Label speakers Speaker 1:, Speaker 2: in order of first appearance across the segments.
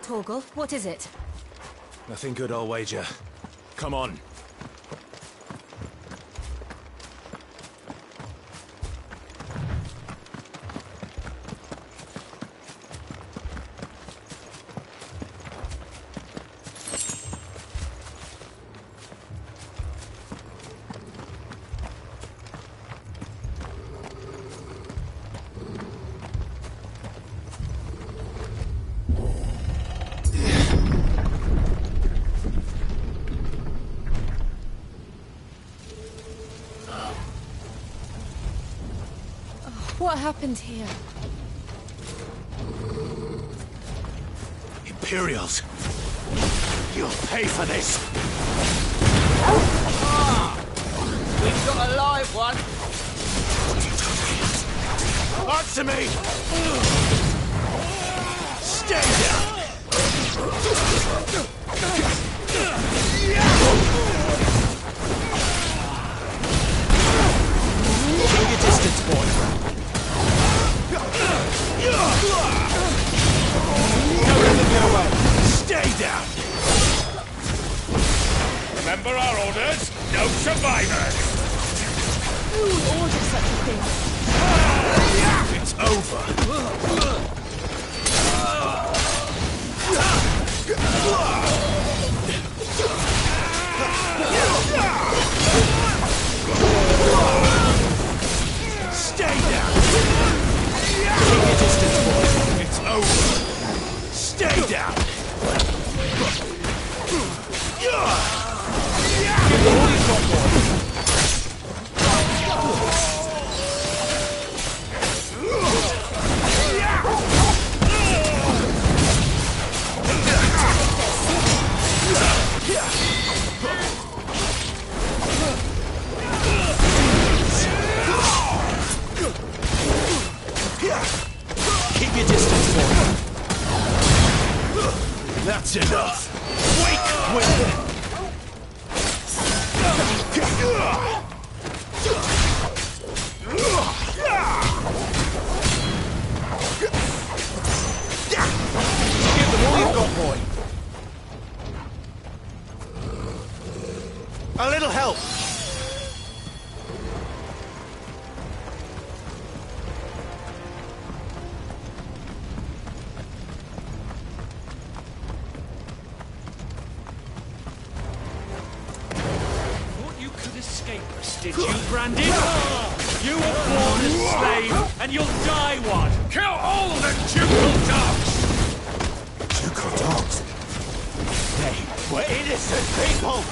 Speaker 1: Torgal, what is it?
Speaker 2: Nothing good, I'll wager. Come on.
Speaker 1: What happened here?
Speaker 2: Imperials! You'll pay for this!
Speaker 3: We've got a live one!
Speaker 2: Answer me! Stay down! Keep your distance, boy. Stay down!
Speaker 4: Remember our orders? No survivors!
Speaker 1: Who would order such a thing?
Speaker 2: It's over. Stay down! Keep your distance, boy. It's over. Stay down! Give all you've got, boy. Keep your distance, boy. That's enough. Wake women! Give them all you've got, boy. A little help.
Speaker 4: Escape us, did you, Brandon? You were born a slave, and you'll die one! Kill all the ducal dogs!
Speaker 2: Ducal dogs? They were innocent people!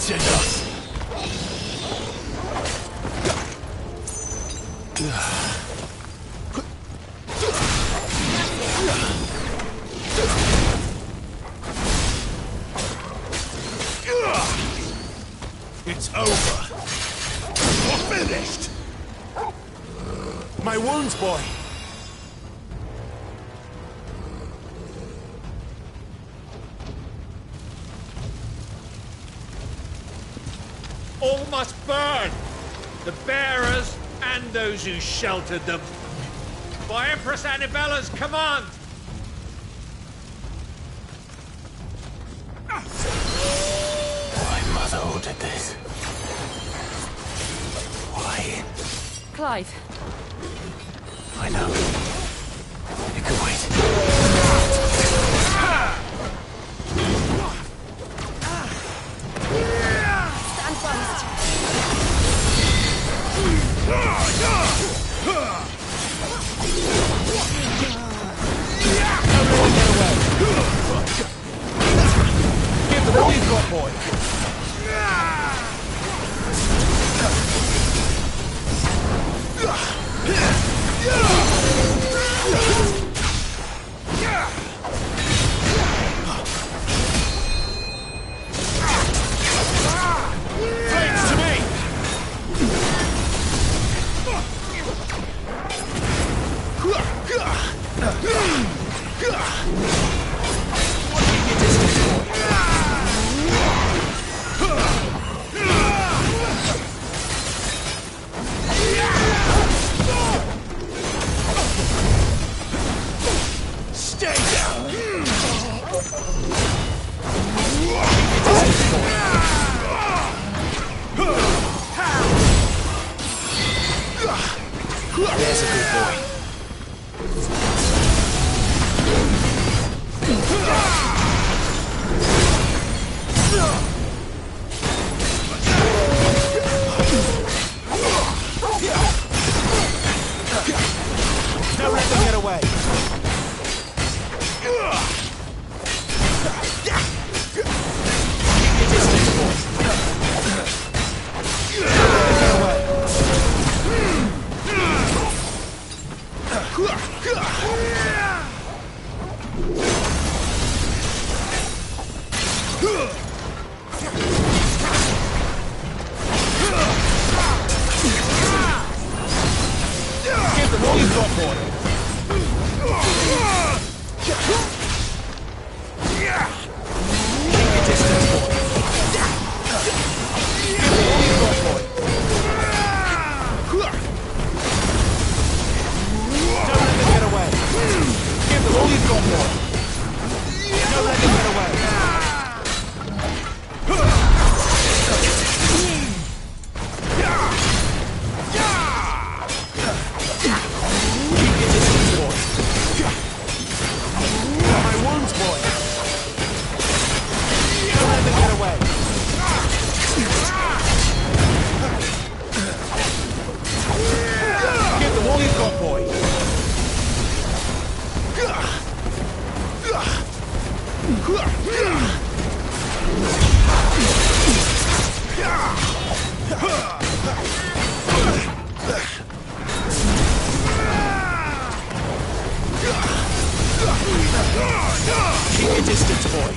Speaker 2: That's enough. It's over. You're finished. My wounds, boy.
Speaker 4: All must burn! The bearers and those who sheltered them. By Empress Annibella's command!
Speaker 2: My mother ordered this. Why?
Speaker 1: Clive.
Speaker 2: I know. It could wait.
Speaker 1: Stand fast.
Speaker 2: Give them all you've got, boy. Flames to me! Stay down! There's a good boy. Don't let them get away. Give them all you've got, boy. Keep your distance, boy. Give them all you've got, boy. Don't let them get away. Give them all you've got, boy. Don't let them get away. Keep your distance, boy. My wounds, boy. Don't let them get away. Give them all you've got, boy. Keep your distance, boy.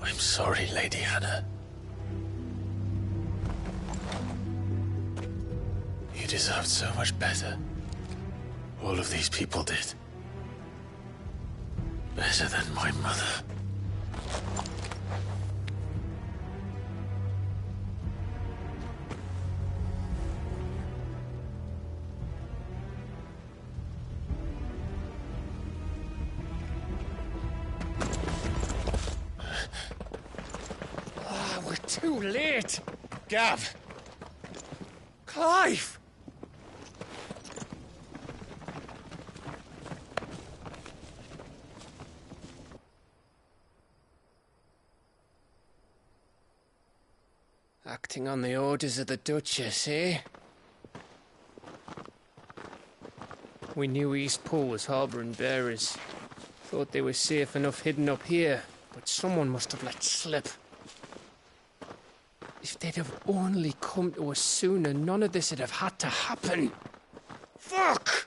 Speaker 5: I'm sorry, Lady Hannah. You deserved so much better. All of these people did. Better than my mother.
Speaker 4: We're too late. Gav. Clive. Acting on the orders of the Duchess, eh? We knew East Pool was harbouring bearers. Thought they were safe enough hidden up here, but someone must have let slip. If they'd have only come to us sooner, none of this would have had to happen. Fuck!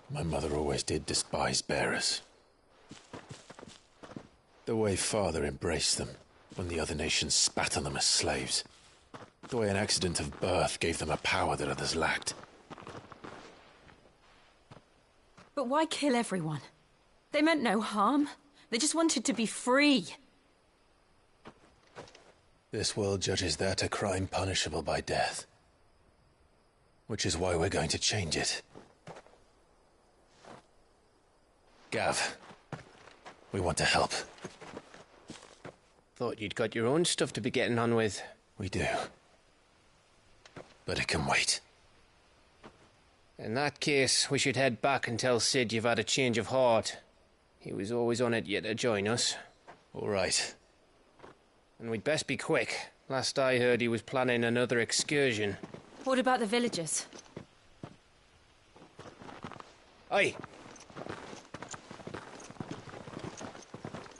Speaker 5: My mother always did despise bearers. The way Father embraced them when the other nations spat on them as slaves. The way an accident of birth gave them a power that others lacked.
Speaker 1: But why kill everyone? They meant no harm. They just wanted to be free.
Speaker 5: This world judges that a crime punishable by death. Which is why we're going to change it. Gav, we want to help.
Speaker 4: Thought you'd got your own stuff to be getting on with.
Speaker 5: We do. But it can wait.
Speaker 4: In that case, we should head back and tell Sid you've had a change of heart. He was always on it yet to join us.
Speaker 5: All right.
Speaker 4: And we'd best be quick. Last I heard, he was planning another excursion.
Speaker 1: What about the villagers?
Speaker 4: Aye.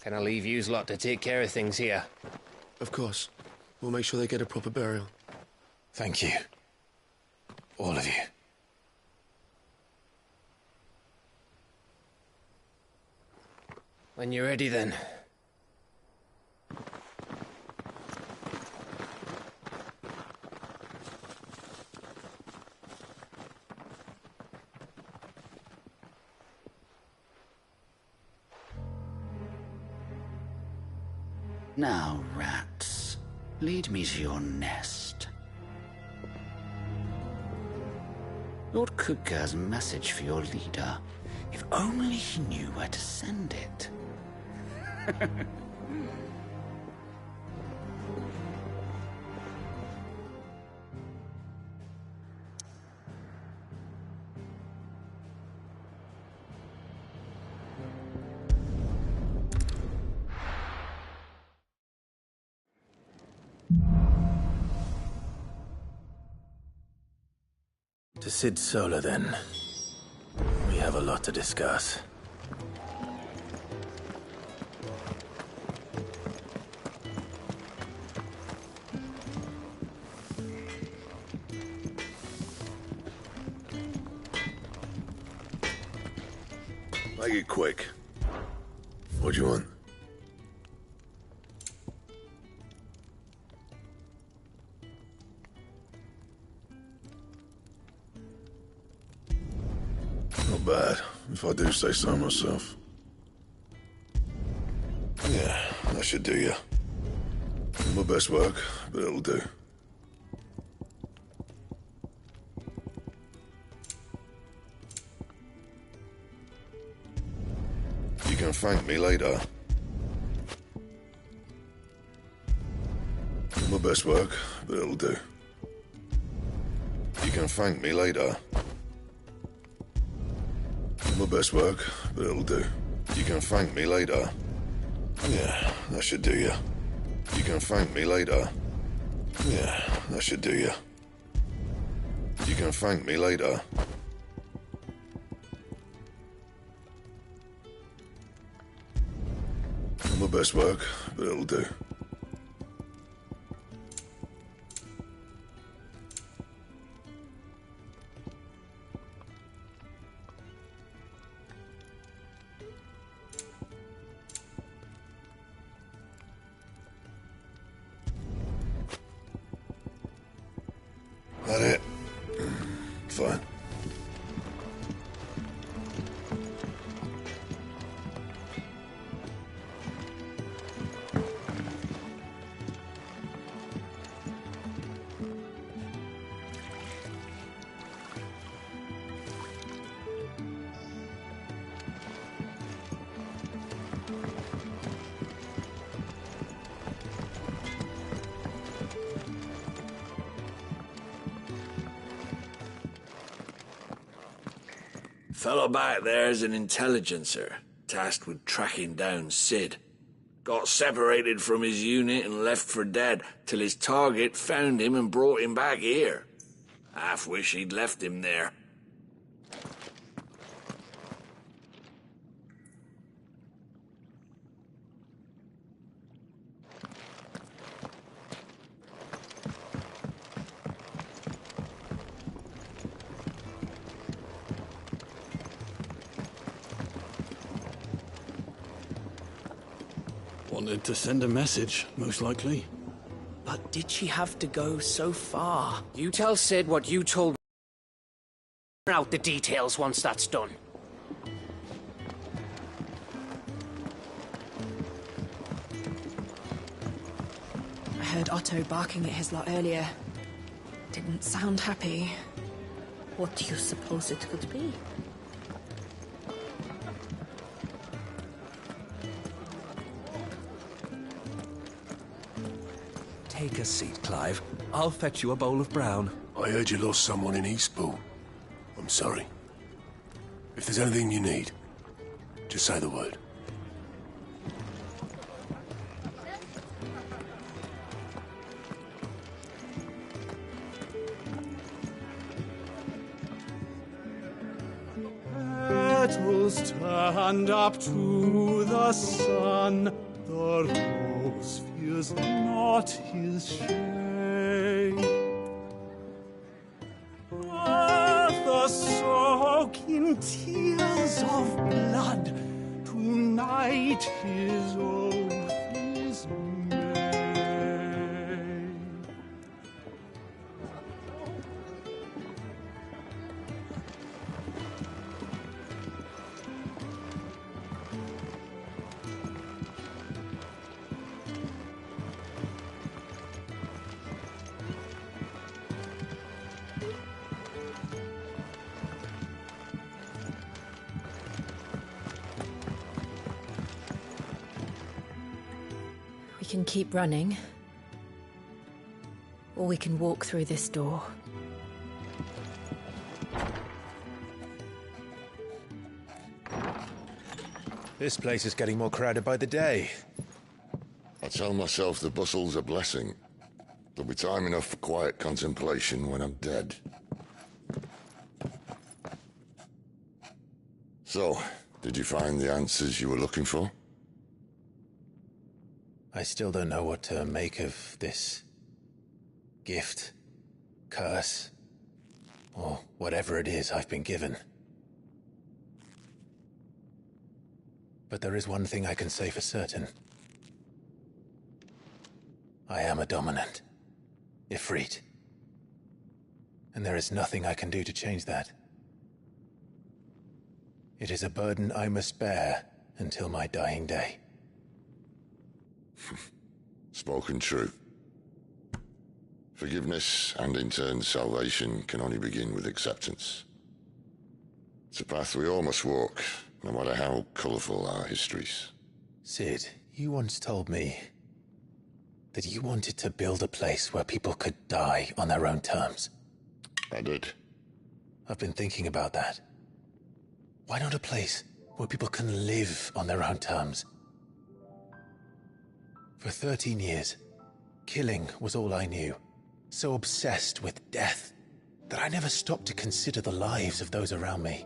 Speaker 4: Can I leave yous lot to take care of things here?
Speaker 6: Of course. We'll make sure they get a proper burial.
Speaker 5: Thank you. All of you.
Speaker 4: When you're ready, then.
Speaker 7: Now, rats, lead me to your nest. Lord Kutgar's message for your leader. If only he knew where to send it.
Speaker 5: To Sid Solar, then. We have a lot to discuss.
Speaker 6: Make it quick. What do you want? Not bad, if I do say so myself. Yeah, that should do you. My best work, but it'll do. You can thank me later. My best work, but it'll do. You can thank me later. My best work, but it'll do. You can thank me later. Yeah, that should do you. You can thank me later. Yeah, that should do you. You can thank me later. My best work, but it'll do. That it? Fine.
Speaker 8: Fellow back there's an intelligencer, tasked with tracking down Sid. Got separated from his unit and left for dead, till his target found him and brought him back here. Half wish he'd left him there.
Speaker 9: Wanted to send a message, most likely.
Speaker 3: But did she have to go so far? You tell Sid what you told me. Out the details once that's done.
Speaker 1: I heard Otto barking at his lot earlier. Didn't sound happy.
Speaker 10: What do you suppose it could be?
Speaker 11: Take a seat, Clive. I'll fetch you a bowl of brown.
Speaker 12: I heard you lost someone in Eastpool. I'm sorry. If there's anything you need, just say the word.
Speaker 9: Petals stand up to the sun. The rose fears not his shade. Earth soak in tears of blood. Tonight his oath is made.
Speaker 1: We can keep running, or we can walk through this door.
Speaker 5: This place is getting more crowded by the day.
Speaker 6: I tell myself the bustle's a blessing. There'll be time enough for quiet contemplation when I'm dead. So, did you find the answers you were looking for?
Speaker 5: I still don't know what to make of this gift, curse, or whatever it is I've been given. But there is one thing I can say for certain. I am a dominant, Ifrit. And there is nothing I can do to change that. It is a burden I must bear until my dying day.
Speaker 6: Spoken true. Forgiveness and in turn salvation can only begin with acceptance. It's a path we all must walk, no matter how colourful our histories.
Speaker 5: Sid, you once told me that you wanted to build a place where people could die on their own terms.
Speaker 6: I did.
Speaker 5: I've been thinking about that. Why not a place where people can live on their own terms? For 13 years, killing was all I knew. So obsessed with death that I never stopped to consider the lives of those around me.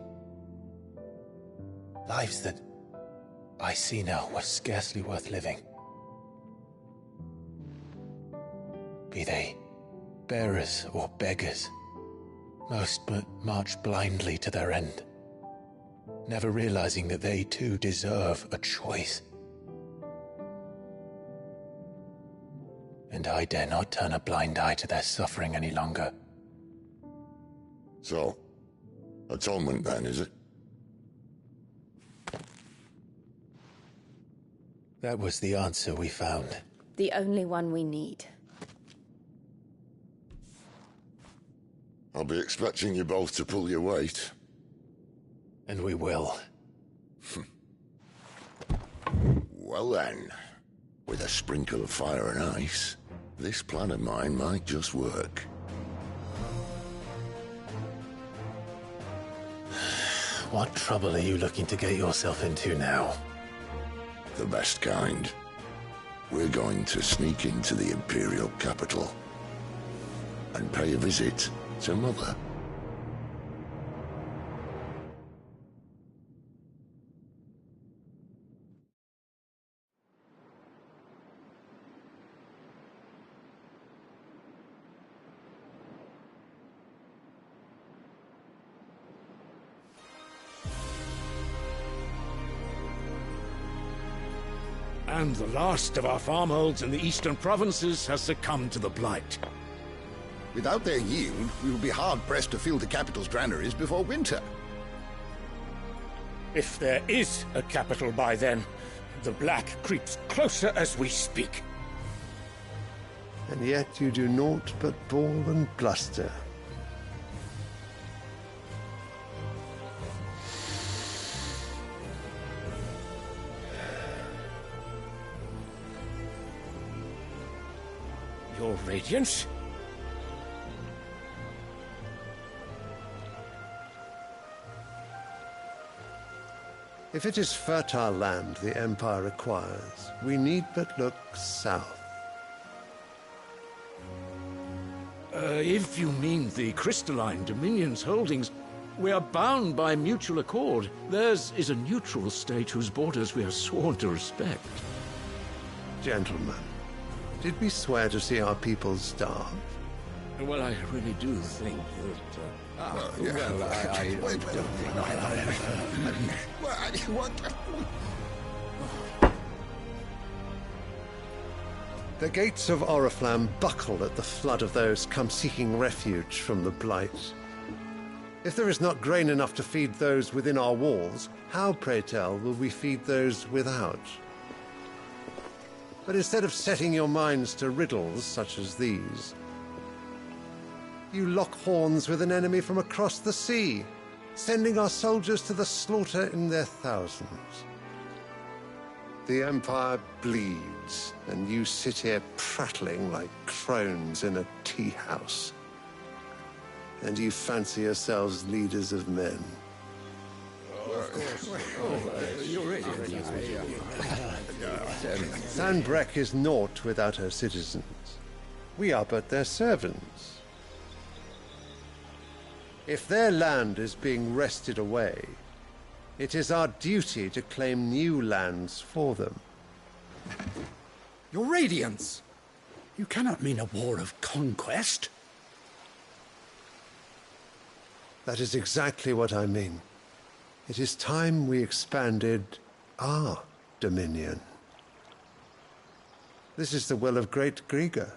Speaker 5: Lives that I see now were scarcely worth living. Be they bearers or beggars, most but march blindly to their end, never realizing that they too deserve a choice. And I dare not turn a blind eye to their suffering any longer.
Speaker 6: So, atonement then, is it?
Speaker 5: That was the answer we found.
Speaker 10: The only one we need.
Speaker 6: I'll be expecting you both to pull your weight.
Speaker 5: And we will.
Speaker 6: Well then, with a sprinkle of fire and ice, this plan of mine might just work.
Speaker 5: What trouble are you looking to get yourself into now?
Speaker 6: The best kind. We're going to sneak into the Imperial capital and pay a visit to Mother.
Speaker 9: And the last of our farmholds in the eastern provinces has succumbed to the blight.
Speaker 13: Without their yield, we will be hard-pressed to fill the capital's granaries before winter.
Speaker 9: If there is a capital by then, the black creeps closer as we speak.
Speaker 14: And yet you do naught but bawl and bluster.
Speaker 9: Your Radiance?
Speaker 14: If it is fertile land the Empire requires, we need but look south.
Speaker 9: If you mean the crystalline Dominion's holdings, we are bound by mutual accord. Theirs is a neutral state whose borders we are sworn to respect.
Speaker 14: Gentlemen, did we swear to see our people starve?
Speaker 9: Well, I really do think that...
Speaker 13: I don't think...
Speaker 14: The gates of Oriflamme buckle at the flood of those come seeking refuge from the blight. If there is not grain enough to feed those within our walls, how, pray tell, will we feed those without? But instead of setting your minds to riddles such as these, you lock horns with an enemy from across the sea, sending our soldiers to the slaughter in their thousands. The Empire bleeds, and you sit here prattling like crones in a tea house. And you fancy yourselves leaders of men. Sanbreque is naught without her citizens. We are but their servants. If their land is being wrested away, it is our duty to claim new lands for them.
Speaker 13: Your Radiance! You cannot mean a war of conquest.
Speaker 14: That is exactly what I mean. It is time we expanded our dominion. This is the will of great Grieger.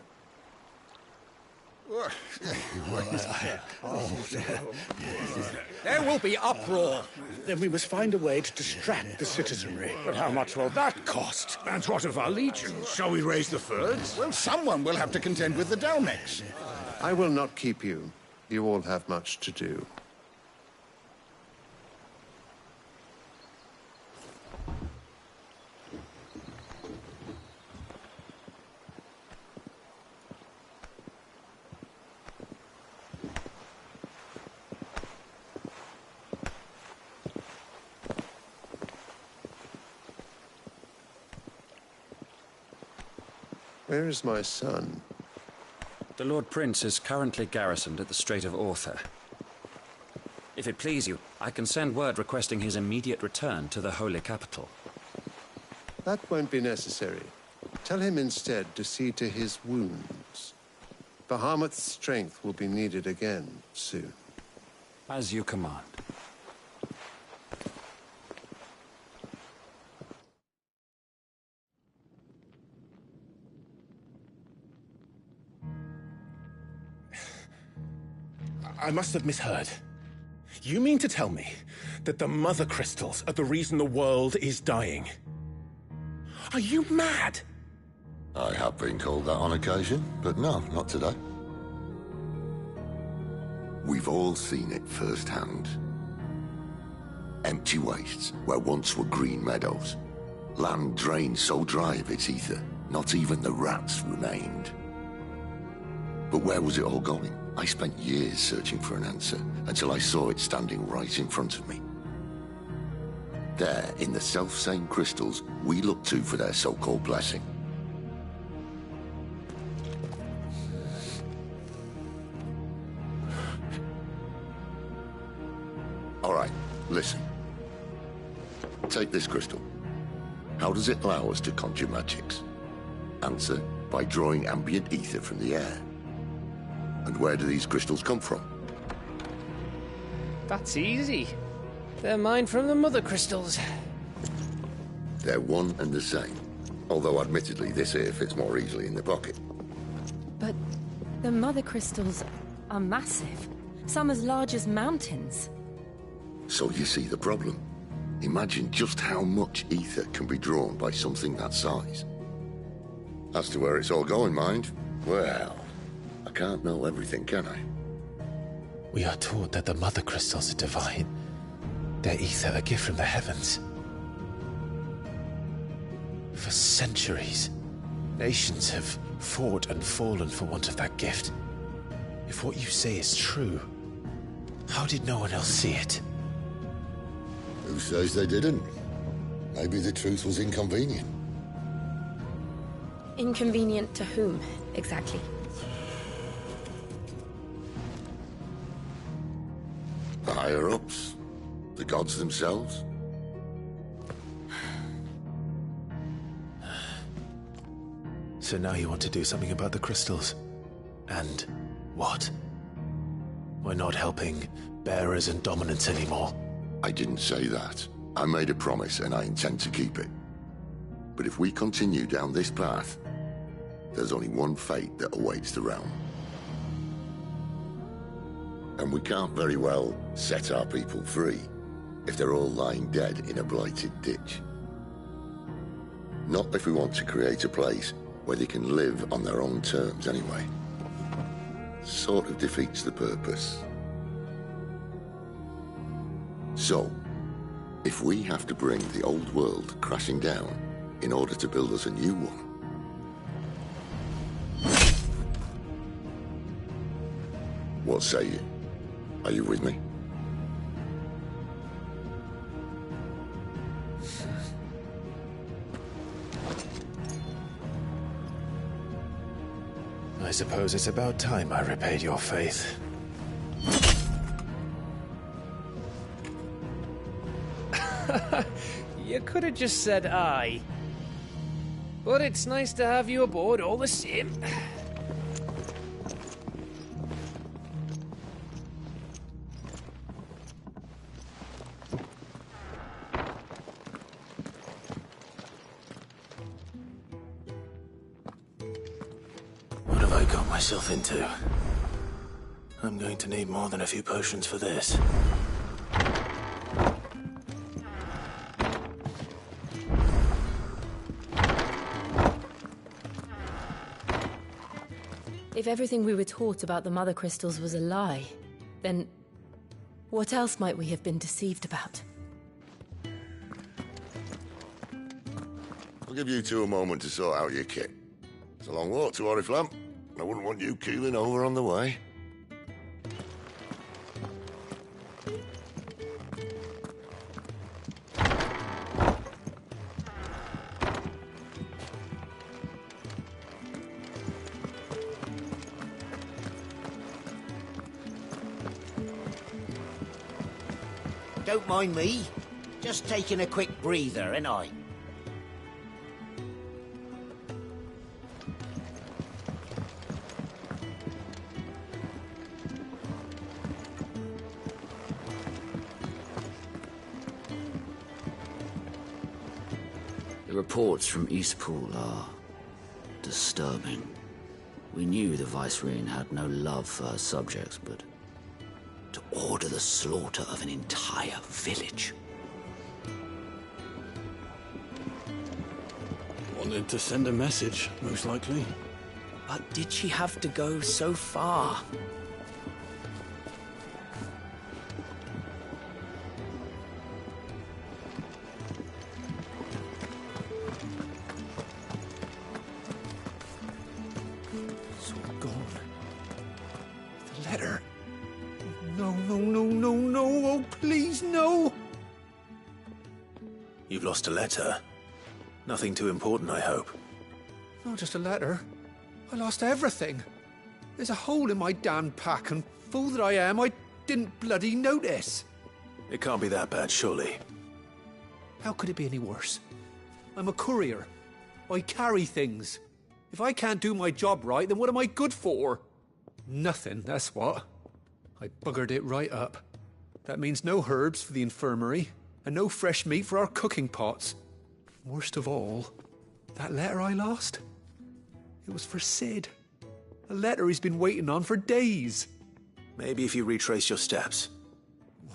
Speaker 13: There will be uproar. Then we must find a way to distract the citizenry.
Speaker 9: But how much will that cost? And what of our legions? Shall we raise the Fyrds?
Speaker 13: Well, someone will have to contend with the Dalmex.
Speaker 14: I will not keep you. You all have much to do. Where is my son?
Speaker 15: The Lord Prince is currently garrisoned at the Strait of Arthur. If it please you, I can send word requesting his immediate return to the Holy Capital.
Speaker 14: That won't be necessary. Tell him instead to see to his wounds. Bahamut's strength will be needed again soon.
Speaker 15: As you command.
Speaker 16: I must have misheard. You mean to tell me that the mother crystals are the reason the world is dying? Are you mad?
Speaker 6: I have been called that on occasion, but no, not today. We've all seen it firsthand. Empty wastes where once were green meadows. Land drained so dry of its ether, not even the rats remained. But where was it all going? I spent years searching for an answer, until I saw it standing right in front of me. There, in the self-same crystals we look to for their so-called blessing. All right, listen. Take this crystal. How does it allow us to conjure magics? Answer, by drawing ambient ether from the air. And where do these crystals come from?
Speaker 3: That's easy. They're mined from the mother crystals.
Speaker 6: They're one and the same. Although admittedly this here fits more easily in the pocket.
Speaker 1: But the mother crystals are massive. Some as large as mountains.
Speaker 6: So you see the problem. Imagine just how much ether can be drawn by something that size. As to where it's all going, mind, well, I can't know everything, can I?
Speaker 5: We are taught that the mother crystals are divine. Their ether a gift from the heavens. For centuries, nations have fought and fallen for want of that gift. If what you say is true, how did no one else see it?
Speaker 6: Who says they didn't? Maybe the truth was inconvenient.
Speaker 10: Inconvenient to whom, exactly?
Speaker 6: The higher-ups? The gods themselves?
Speaker 5: So now you want to do something about the crystals? And what? We're not helping bearers and dominants anymore.
Speaker 6: I didn't say that. I made a promise and I intend to keep it. But if we continue down this path, there's only one fate that awaits the realm. And we can't very well set our people free if they're all lying dead in a blighted ditch. Not if we want to create a place where they can live on their own terms anyway. Sort of defeats the purpose. So, if we have to bring the old world crashing down in order to build us a new one, what say you? Are you with me?
Speaker 5: I suppose it's about time I repaid your faith.
Speaker 3: You could have just said aye. But it's nice to have you aboard all the same.
Speaker 5: What have I got myself into? I'm going to need more than a few potions for this.
Speaker 1: If everything we were taught about the mother crystals was a lie, then what else might we have been deceived about?
Speaker 6: I'll give you two a moment to sort out your kit. It's a long walk to Oriflamme. I wouldn't want you keeling over on the way.
Speaker 17: Don't mind me. Just taking a quick breather, ain't I?
Speaker 7: The reports from Eastpool are disturbing. We knew the Vicereine had no love for her subjects, but to order the slaughter of an entire village.
Speaker 11: Wanted to send a message, most likely.
Speaker 3: But did she have to go so far?
Speaker 2: It's all gone. The letter. No, no, no, no, no. Oh, please, no.
Speaker 12: You've lost a letter. Nothing too important, I hope.
Speaker 2: Not just a letter. I lost everything. There's a hole in my damn pack, and fool that I am, I didn't bloody notice.
Speaker 12: It can't be that bad, surely.
Speaker 2: How could it be any worse? I'm a courier. I carry things. If I can't do my job right, then what am I good for? Nothing, that's what. I buggered it right up. That means no herbs for the infirmary, and no fresh meat for our cooking pots. Worst of all, that letter I lost? It was for Sid. A letter he's been waiting on for days.
Speaker 12: Maybe if you retrace your steps.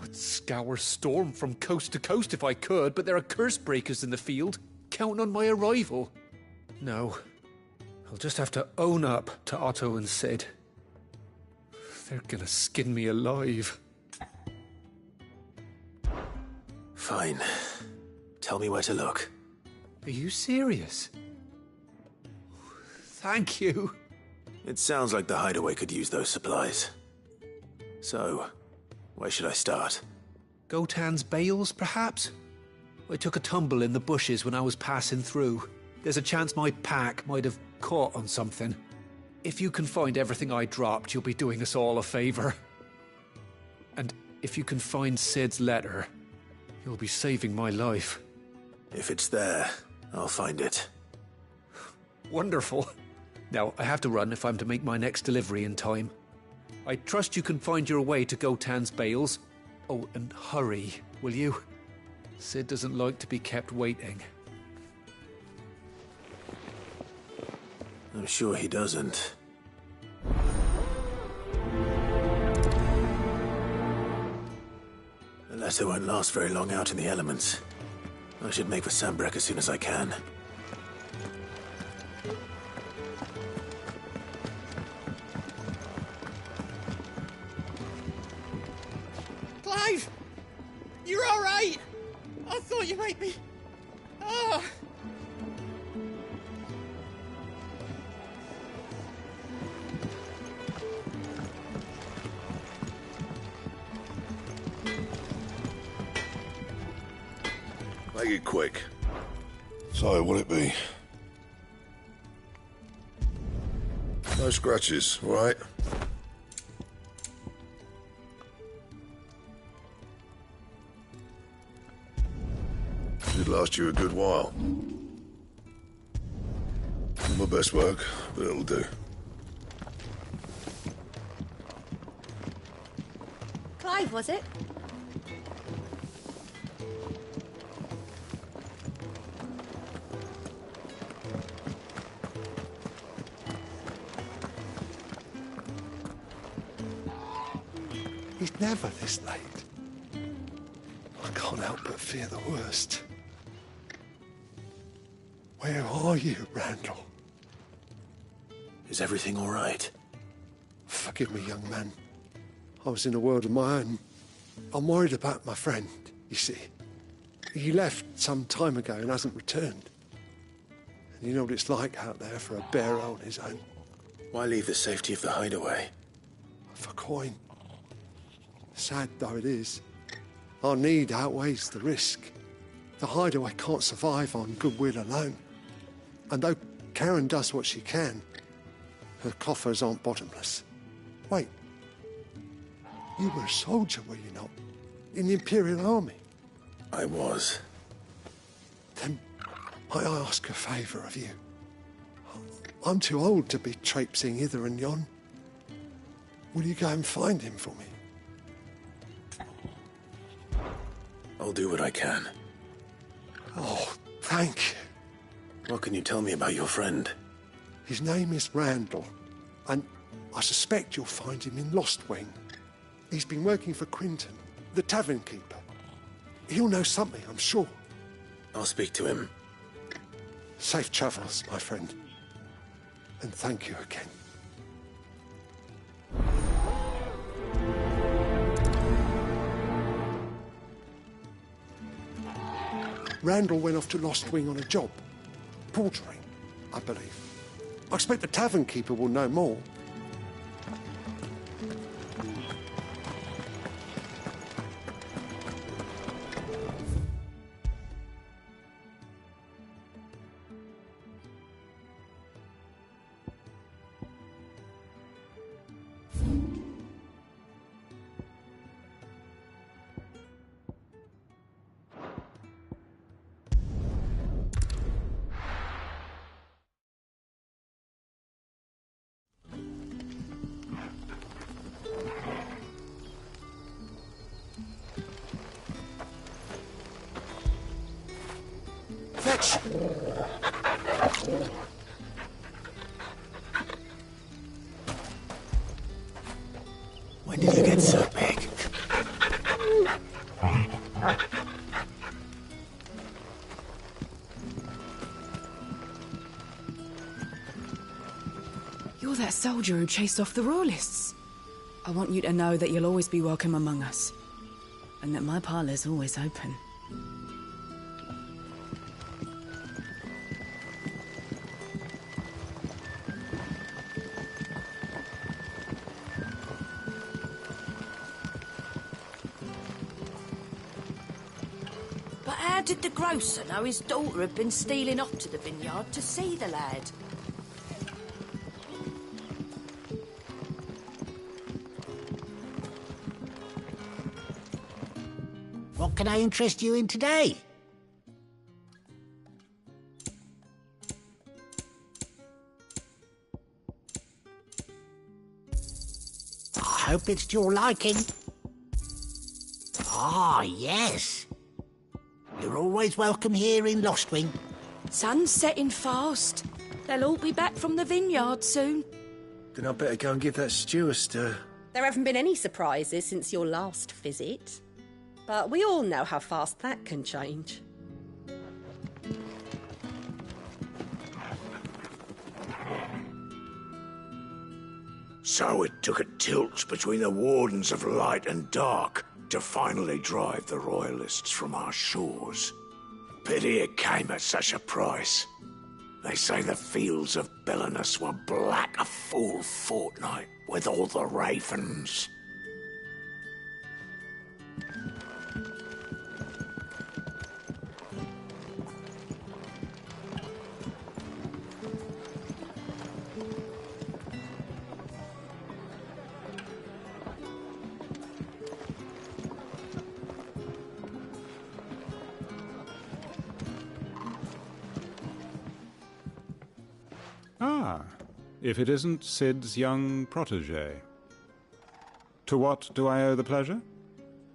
Speaker 2: I'd scour Storm from coast to coast if I could, but there are curse breakers in the field, counting on my arrival. No, I'll just have to own up to Otto and Sid. They're gonna skin me alive.
Speaker 12: Fine. Tell me where to look.
Speaker 2: Are you serious? Thank you.
Speaker 12: It sounds like the hideaway could use those supplies. So, where should I start?
Speaker 2: Gotan's bales, perhaps? I took a tumble in the bushes when I was passing through. There's a chance my pack might have caught on something. If you can find everything I dropped, you'll be doing us all a favor. And if you can find Sid's letter, you'll be saving my life.
Speaker 12: If it's there, I'll find it.
Speaker 2: Wonderful. Now, I have to run if I'm to make my next delivery in time. I trust you can find your way to Gotan's bales. Oh, and hurry, will you? Sid doesn't like to be kept waiting.
Speaker 12: I'm sure he doesn't. The letter won't last very long out in the elements. I should make for Sambrek as soon as I can.
Speaker 18: Clive! You're all right! I thought you might be... Ah!
Speaker 6: Make it quick. So, what'll it be? No scratches, all right? Should last you a good while. Not my best work, but it'll do.
Speaker 10: Clive, was it?
Speaker 14: He's never this late. I can't help but fear the worst. Where are you, Randall?
Speaker 12: Is everything all right?
Speaker 14: Forgive me, young man. I was in a world of my own. I'm worried about my friend, you see. He left some time ago and hasn't returned. And you know what it's like out there for a bearer on his own.
Speaker 12: Why leave the safety of the hideaway?
Speaker 14: For coin. Sad though it is, our need outweighs the risk. The hideaway can't survive on goodwill alone. And though Karen does what she can, her coffers aren't bottomless. Wait, you were a soldier, were you not? In the Imperial Army?
Speaker 12: I was.
Speaker 14: Then might I ask a favour of you? I'm too old to be traipsing hither and yon. Will you go and find him for me?
Speaker 12: I'll do what I can.
Speaker 14: Oh, thank you.
Speaker 12: What can you tell me about your friend?
Speaker 14: His name is Randall, and I suspect you'll find him in Lost Wing. He's been working for Quinton, the tavern keeper. He'll know something, I'm sure.
Speaker 12: I'll speak to him.
Speaker 14: Safe travels, my friend. And thank you again. Randall went off to Lost Wing on a job. Portering, I believe. I expect the tavern keeper will know more. Fetch!
Speaker 17: When did you get so big?
Speaker 19: You're that soldier who chased off the royalists. I want you to know that you'll always be welcome among us. And that my parlour's always open.
Speaker 10: But how did the grocer know his daughter had been stealing off to the vineyard to see the lad?
Speaker 17: What can I interest you in today? I hope it's to your liking. Ah, yes. You're always welcome here in Lostwing.
Speaker 10: Sun's setting fast. They'll all be back from the vineyard soon.
Speaker 12: Then I better go and give that stew a stir.
Speaker 20: There haven't been any surprises since your last visit. But we all know how fast that can change.
Speaker 8: So it took a tilt between the Wardens of Light and Dark to finally drive the Royalists from our shores. Pity it came at such a price. They say the fields of Belenus were black a full fortnight with all the ravens.
Speaker 21: Ah, if it isn't Sid's young protégé. To what do I owe the pleasure?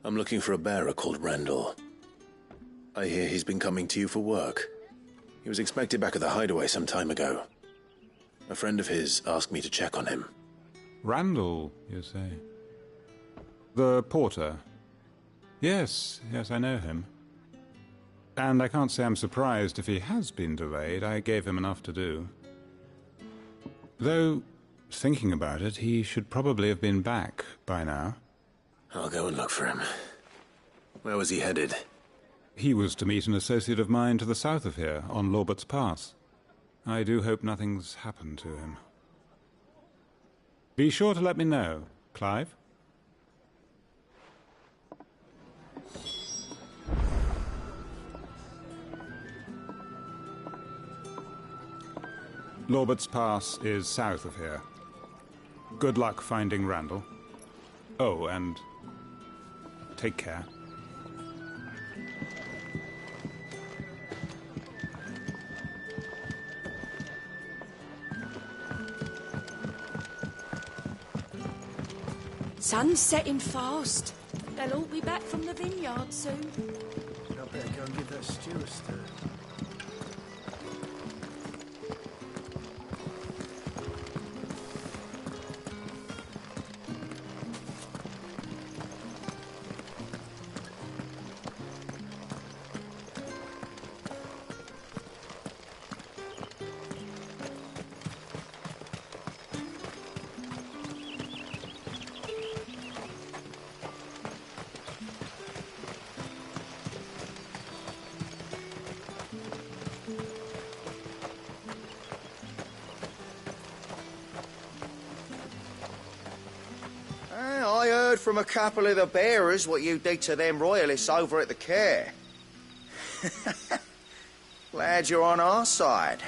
Speaker 12: I'm looking for a bearer called Randall. I hear he's been coming to you for work. He was expected back at the hideaway some time ago. A friend of his asked me to check on him.
Speaker 21: Randall, you say? The porter? Yes, I know him. And I can't say I'm surprised if he has been delayed. I gave him enough to do. Though, thinking about it, he should probably have been back by now.
Speaker 12: I'll go and look for him. Where was he headed?
Speaker 21: He was to meet an associate of mine to the south of here, on Lorbert's Pass. I do hope nothing's happened to him. Be sure to let me know, Clive. Lorbert's Pass is south of here. Good luck finding Randall. Oh, and take care.
Speaker 10: Sun's setting fast. They'll all be back from the vineyard soon.
Speaker 12: I better go and give that stew a stir.
Speaker 4: from a couple of the bearers what you did to them royalists over at the care. Glad you're on our side.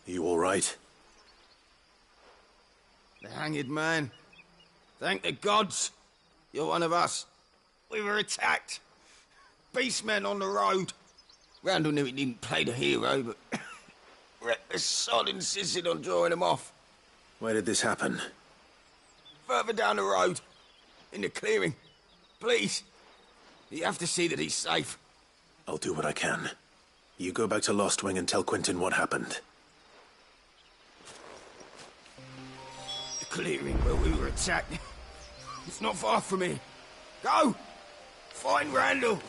Speaker 12: You all right?
Speaker 18: The hanged man. Thank the gods. You're one of us. We were attacked. Beastmen on the road. Randall knew he didn't play the hero, but reckless sod insisted on drawing him off.
Speaker 12: Where did this happen?
Speaker 18: Further down the road. In the clearing. Please. You have to see that he's safe.
Speaker 12: I'll do what I can. You go back to Lost Wing and tell Quentin what happened.
Speaker 18: The clearing where we were attacked. It's not far from here. Go! Find Randall!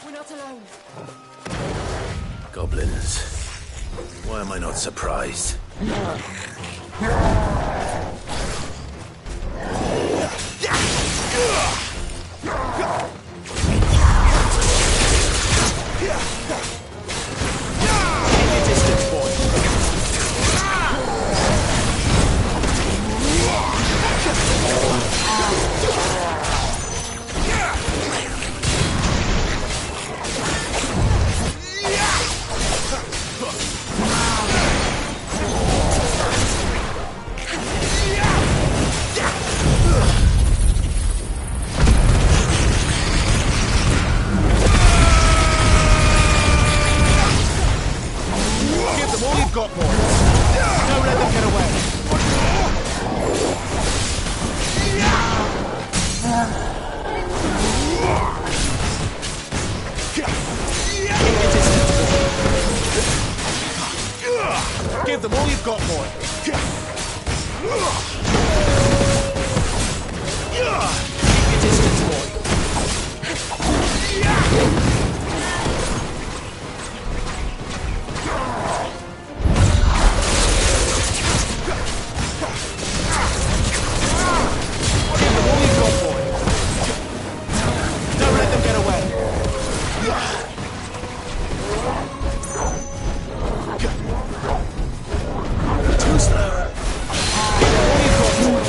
Speaker 1: We're not alone.
Speaker 12: Goblins. Why am I not surprised?
Speaker 18: Give them all you've got, boy. Keep your distance, boy. Give them all you've got, boy. Don't let them get away. Too slow. Give them all you've got, boy.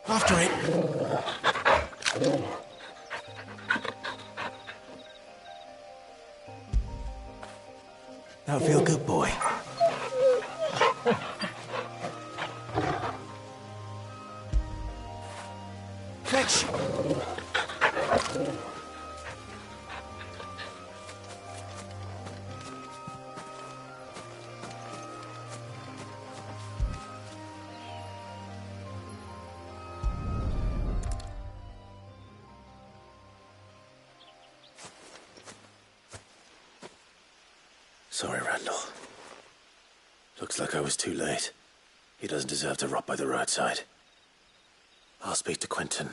Speaker 16: After it. That'll feel good, boy. Fetch!
Speaker 12: Sorry, Randall. Looks like I was too late. He doesn't deserve to rot by the roadside. I'll speak to Quentin.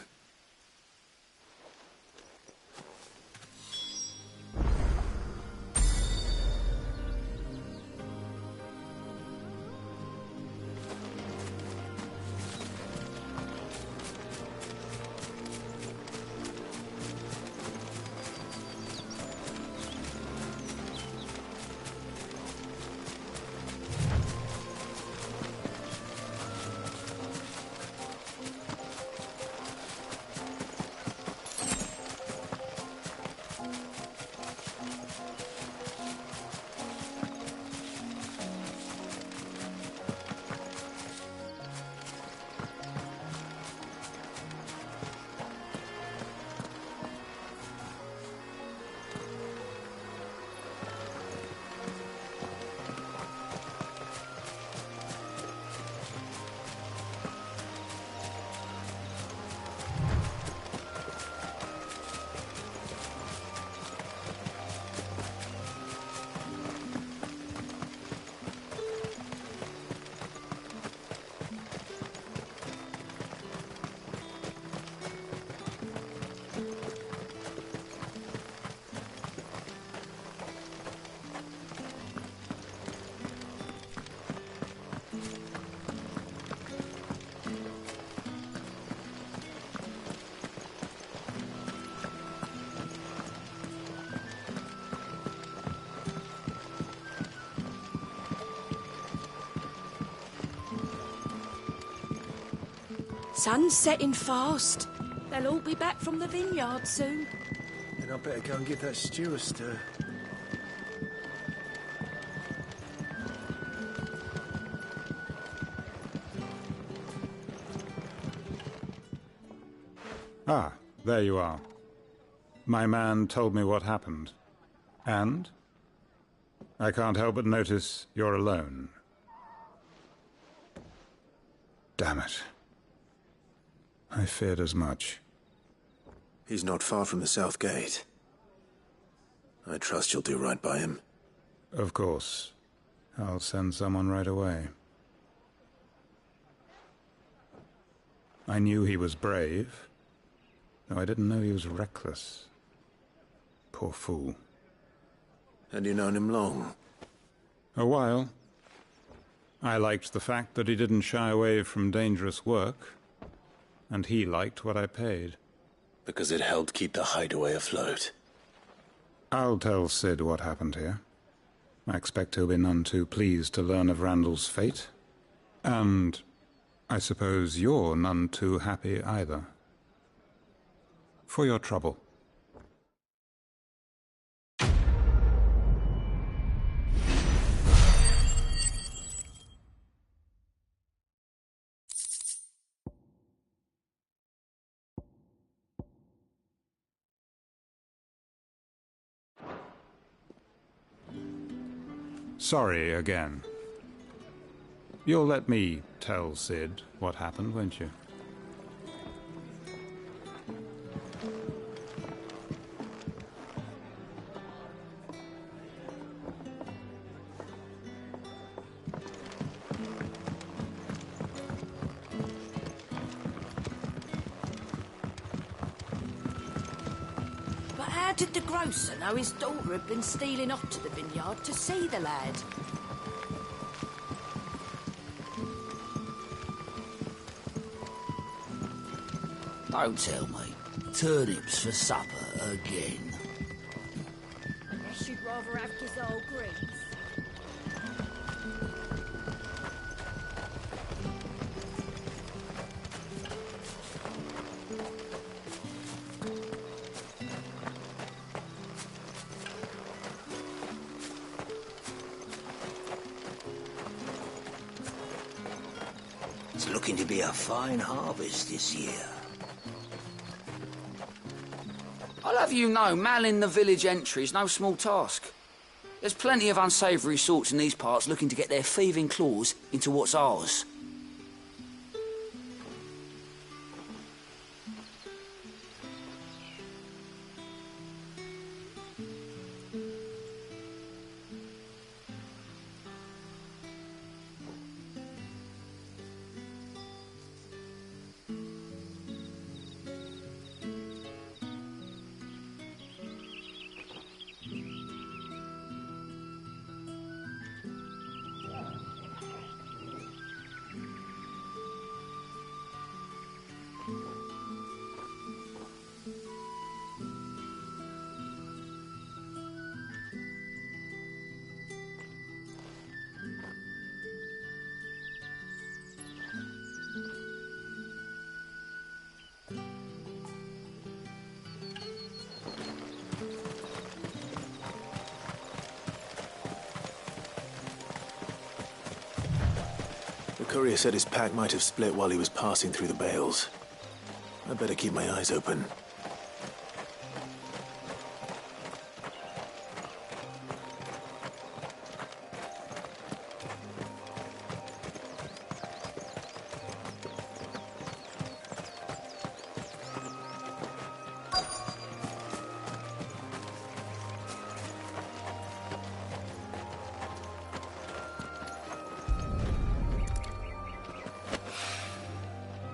Speaker 10: Sun's setting fast. They'll all be back from the vineyard soon.
Speaker 16: Then I better go and give that stew a stir.
Speaker 21: Ah, there you are. My man told me what happened. And? I can't help but notice you're alone. Damn it. I feared as much.
Speaker 12: He's not far from the south gate. I trust you'll do right by him.
Speaker 21: Of course. I'll send someone right away. I knew he was brave, though I didn't know he was reckless. Poor fool.
Speaker 12: Had you known him long?
Speaker 21: A while. I liked the fact that he didn't shy away from dangerous work, and he liked what I paid.
Speaker 12: Because it helped keep the hideaway afloat.
Speaker 21: I'll tell Sid what happened here. I expect he'll be none too pleased to learn of Randall's fate. And I suppose you're none too happy either. For your trouble. Sorry again. You'll let me tell Sid what happened, won't you?
Speaker 10: But how did the grocer know his daughter had been stealing off to the vineyard to see the lad?
Speaker 17: Don't tell me. Turnips for supper again.
Speaker 10: Guess you'd rather have Gizal greens.
Speaker 17: looking to be a fine harvest this year.
Speaker 9: I'll have you know, manning the village entry is no small task. There's plenty of unsavoury sorts in these parts looking to get their thieving claws into what's ours.
Speaker 12: The courier said his pack might have split while he was passing through the bales. I'd better keep my eyes open.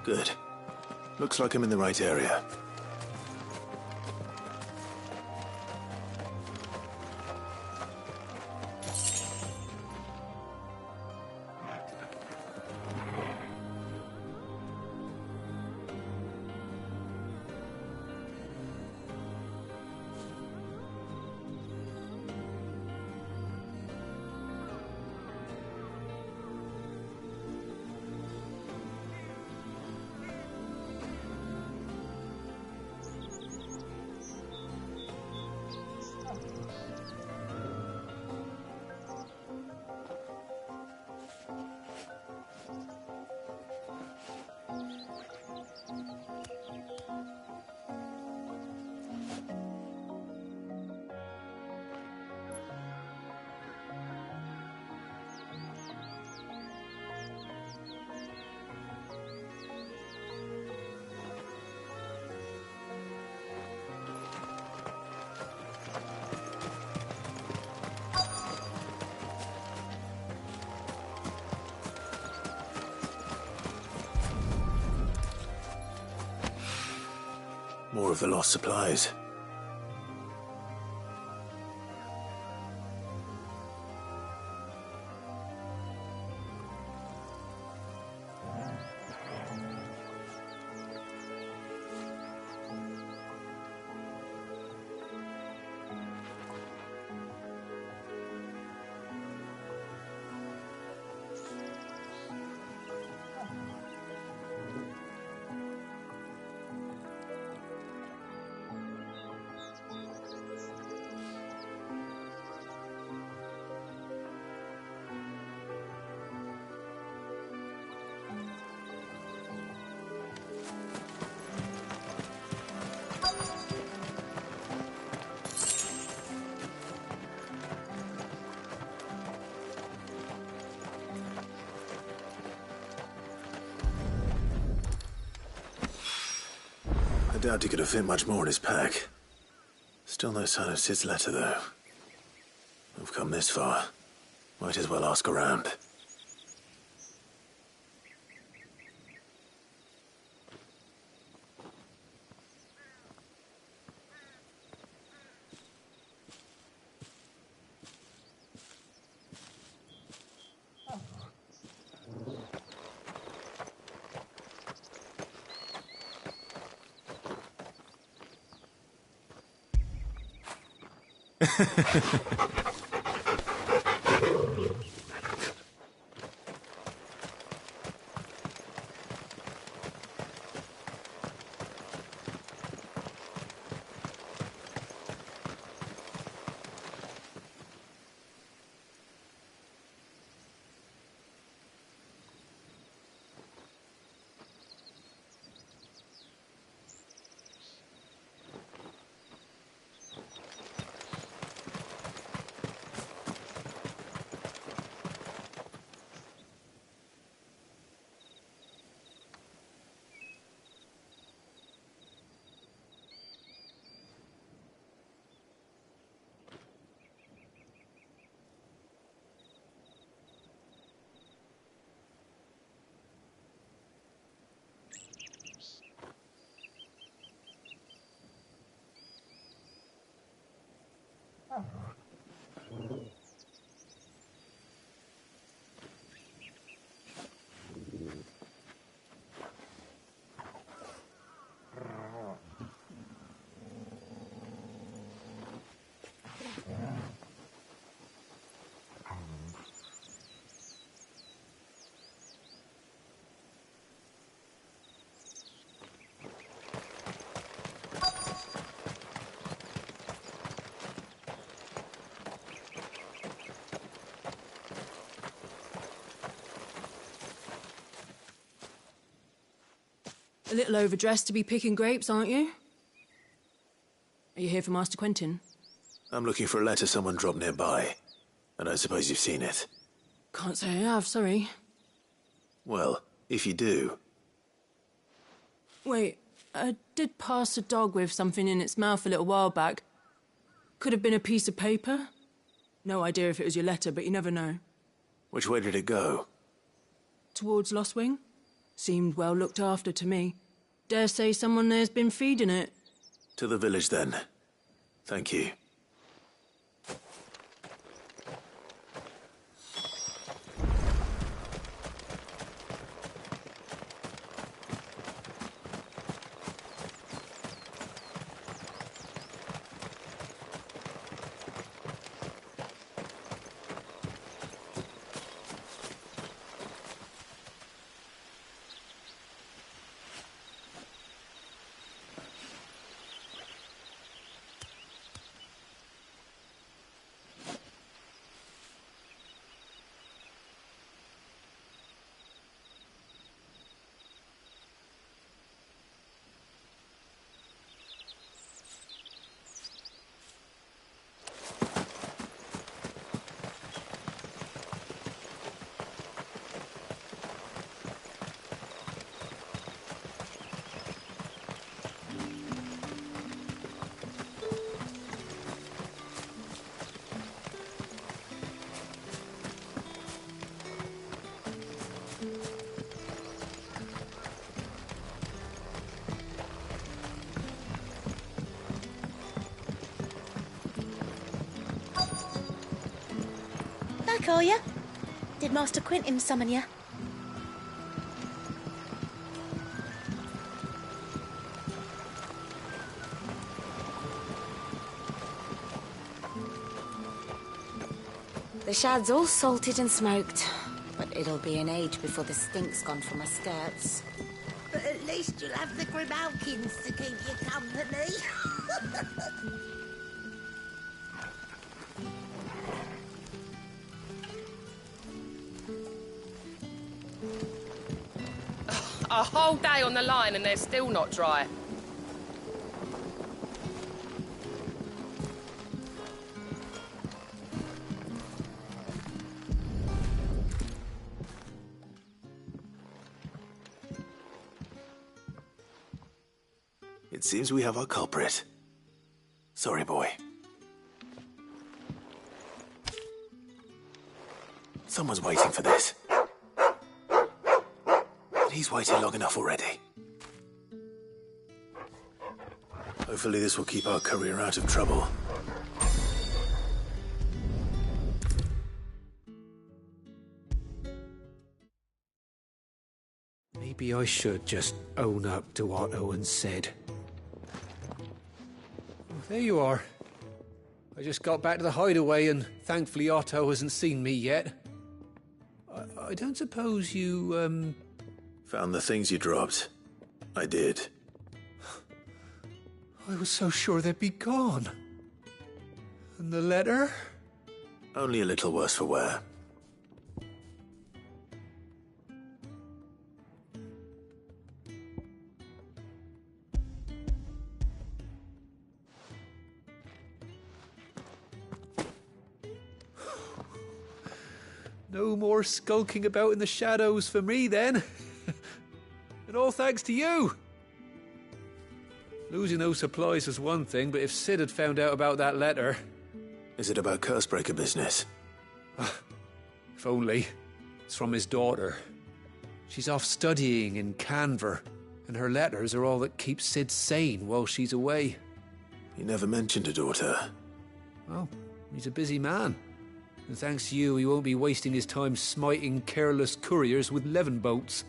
Speaker 12: Good. Looks like I'm in the right area. More of the lost supplies. I doubt he could have fit much more in his pack. Still no sign of Sid's letter, though. We've come this far. Might as well ask around.
Speaker 19: A little overdressed to be picking grapes, aren't you? Are you here for Master Quentin?
Speaker 12: I'm looking for a letter someone dropped nearby. I don't suppose you've seen it.
Speaker 19: Can't say I have, sorry.
Speaker 12: Well, if you do...
Speaker 19: Wait, I did pass a dog with something in its mouth a little while back. Could have been a piece of paper. No idea if it was your letter, but you never know.
Speaker 12: Which way did it go?
Speaker 19: Towards Lostwing. Seemed well looked after to me. Dare say someone there's been feeding it.
Speaker 12: To the village, then. Thank you.
Speaker 13: Back, are you? Did Master Quentin summon you?
Speaker 22: The shad's all salted and smoked, but it'll be an age before the stink's gone from my skirts.
Speaker 10: But at least you'll have the Grimalkins to keep you company.
Speaker 23: A whole day on the line and they're still not dry.
Speaker 12: It seems we have our culprit. Sorry, boy. Someone's waiting for this. And he's waited long enough already. Hopefully this will keep our courier out of trouble.
Speaker 2: Maybe I should just own up to what Owen said. Oh, there you are. I just got back to the hideaway and thankfully Otto hasn't seen me yet. I don't suppose you,
Speaker 12: Found the things you dropped. I did.
Speaker 2: I was so sure they'd be gone. And the letter?
Speaker 12: Only a little worse for wear.
Speaker 2: No more skulking about in the shadows for me, then. And all thanks to you. Losing those supplies was one thing, but if Sid had found out about that letter...
Speaker 12: Is it about Cursebreaker business?
Speaker 2: If only. It's from his daughter. She's off studying in Canver, and her letters are all that keep Sid sane while she's away.
Speaker 12: You never mentioned a daughter.
Speaker 2: Well, he's a busy man. And thanks to you, he won't be wasting his time smiting careless couriers with levin boats.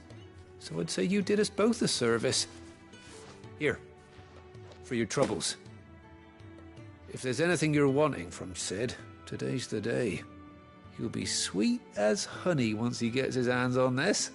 Speaker 2: So I'd say you did us both a service. Here, for your troubles. If there's anything you're wanting from Sid, today's the day. He'll be sweet as honey once he gets his hands on this.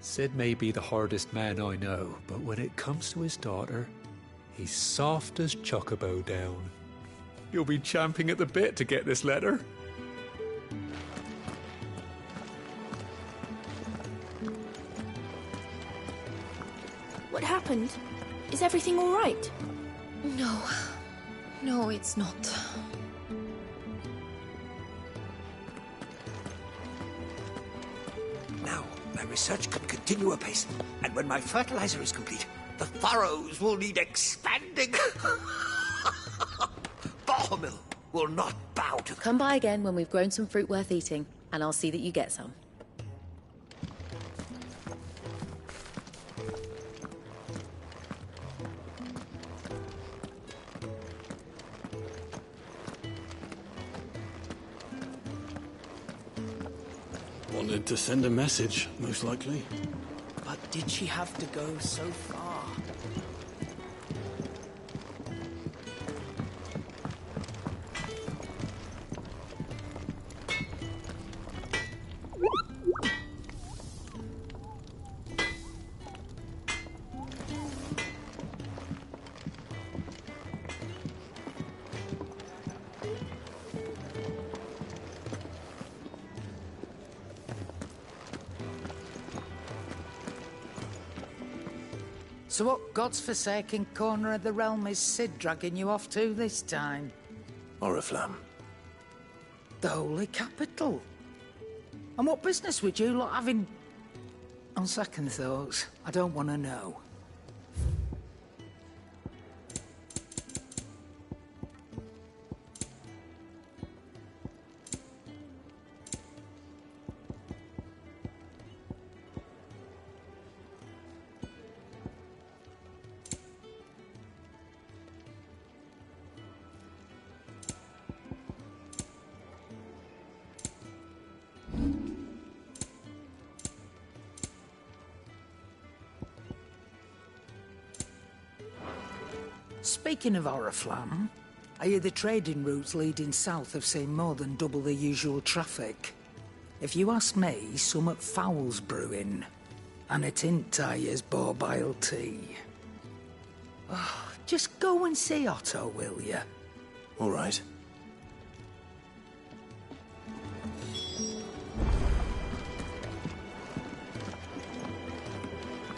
Speaker 2: Sid may be the hardest man I know, but when it comes to his daughter, He's soft as chocobo down. You'll be champing at the bit to get this letter.
Speaker 10: What happened? Is everything all right?
Speaker 1: No. No, it's not.
Speaker 5: Now, my research can continue apace, and when my fertilizer is complete, the furrows will need expanding. Bohemill will not bow to them.
Speaker 20: Come by again when we've grown some fruit worth eating, and I'll see that you get some.
Speaker 7: Wanted to send a message, most likely.
Speaker 3: But did she have to go so far?
Speaker 17: So what God's forsaken corner of the realm is Cid dragging you off to this time?
Speaker 12: Oriflamme.
Speaker 17: The holy capital. And what business would you lot having... On second thoughts, I don't want to know. Speaking of Oriflamme, I hear the trading routes leading south have seen more than double the usual traffic. If you ask me, summat foul's brewing. And a tintier's borbile tea. Oh, just go and see Otto, will you?
Speaker 12: All right.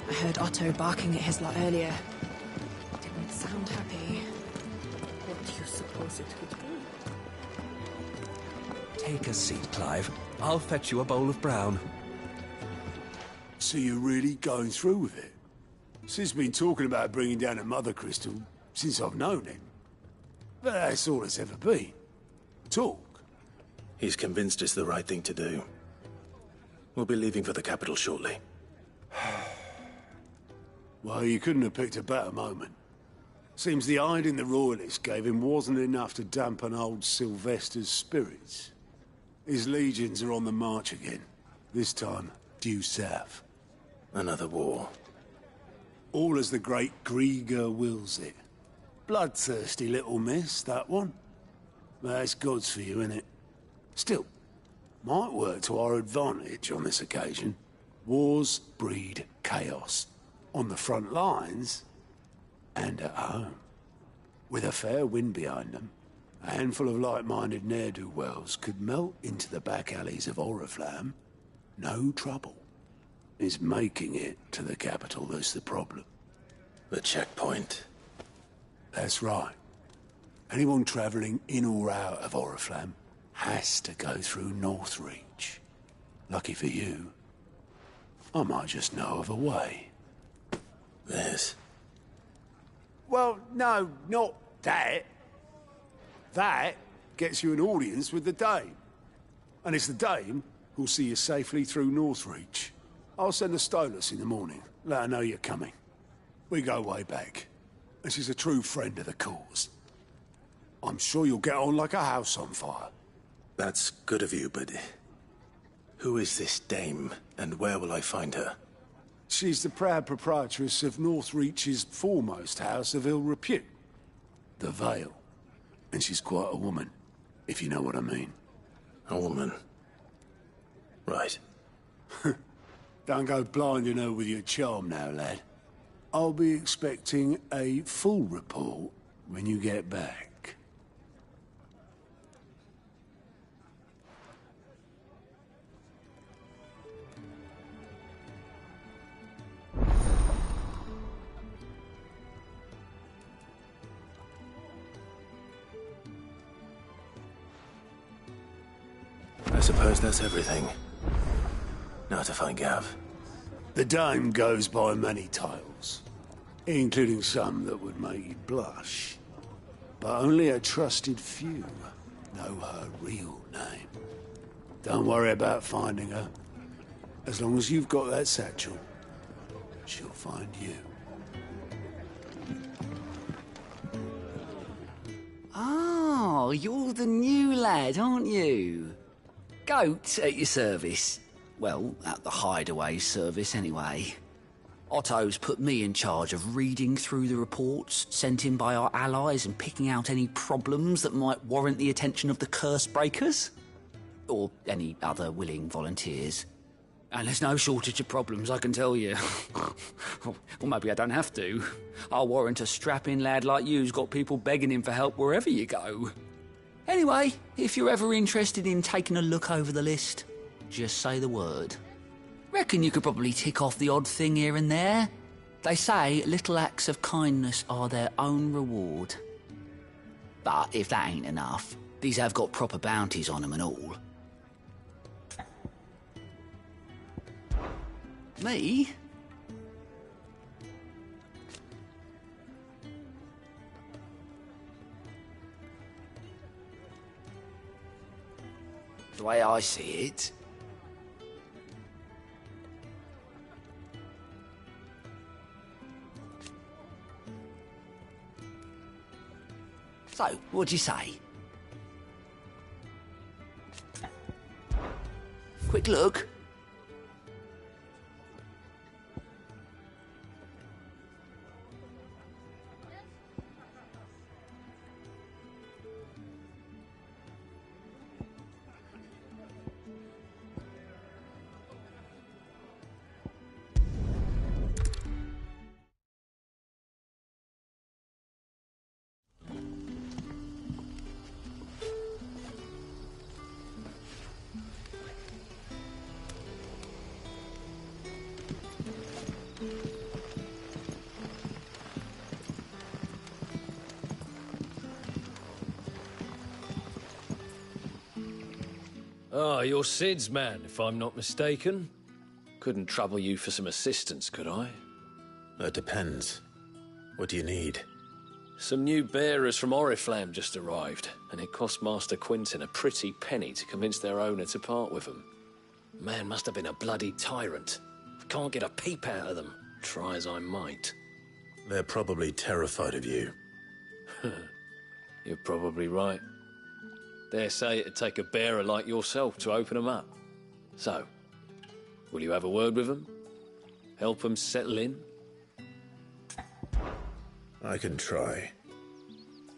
Speaker 19: I heard Otto barking at his lot earlier. Didn't sound happy.
Speaker 22: What do you suppose it would be?
Speaker 11: Take a seat, Clive. I'll fetch you a bowl of brown.
Speaker 15: So you're really going through with it? Sid's been talking about bringing down a mother crystal since I've known him. But that's all it's ever been. Talk.
Speaker 12: He's convinced it's the right thing to do. We'll be leaving for the capital shortly.
Speaker 15: Well, you couldn't have picked a better moment. Seems the hiding the Royalists gave him wasn't enough to dampen old Sylvester's spirits. His legions are on the march again. This time, due south.
Speaker 12: Another war.
Speaker 15: All as the great Grieger wills it. Bloodthirsty little miss, that one. That's God's for you, innit? Still, might work to our advantage on this occasion. Wars breed chaos. On the front lines, and at home. With a fair wind behind them, a handful of like-minded ne'er-do-wells could melt into the back alleys of Oriflamme. No trouble. It's making it to the capital that's the problem.
Speaker 12: The checkpoint.
Speaker 15: That's right. Anyone travelling in or out of Oriflamme has to go through Northreach. Lucky for you, I might just know of a way.
Speaker 12: This?
Speaker 15: Well, no, not that. That gets you an audience with the Dame. And it's the Dame who'll see you safely through Northreach. I'll send a Stolas in the morning. Let her know you're coming. We go way back. And she's a true friend of the cause. I'm sure you'll get on like a house on fire.
Speaker 12: That's good of you, but... who is this Dame, and where will I find her?
Speaker 15: She's the proud proprietress of Northreach's foremost house of ill repute. The Vale. And she's quite a woman, if you know what I mean.
Speaker 12: A woman? Right.
Speaker 15: Don't go blinding her with your charm now, lad. I'll be expecting a full report when you get back.
Speaker 12: I suppose that's everything. Now to find Gav.
Speaker 15: The dame goes by many titles, including some that would make you blush. But only a trusted few know her real name. Don't worry about finding her. As long as you've got that satchel, she'll find you.
Speaker 9: Oh, you're the new lad, aren't you? Goat at your service. Well, at the Hideaway service, anyway. Otto's put me in charge of reading through the reports sent in by our allies and picking out any problems that might warrant the attention of the curse breakers. Or any other willing volunteers. And there's no shortage of problems, I can tell you. Or maybe I don't have to. I'll warrant a strapping lad like you's got people begging him for help wherever you go. Anyway, if you're ever interested in taking a look over the list, just say the word. Reckon you could probably tick off the odd thing here and there. They say little acts of kindness are their own reward. But if that ain't enough, these have got proper bounties on them and all. Me? The way I see it, so, what'd you say? Quick look.
Speaker 6: Ah, you're Sid's man, if I'm not mistaken. Couldn't trouble you for some assistance, could I?
Speaker 12: That depends. What do you need?
Speaker 6: Some new bearers from Oriflamme just arrived, and it cost Master Quintin a pretty penny to convince their owner to part with them. Man must have been a bloody tyrant. I can't get a peep out of them, try as I might.
Speaker 12: They're probably terrified of you.
Speaker 6: You're probably right. Dare say it'd take a bearer like yourself to open them up. So, will you have a word with them? Help them settle in?
Speaker 12: I can try.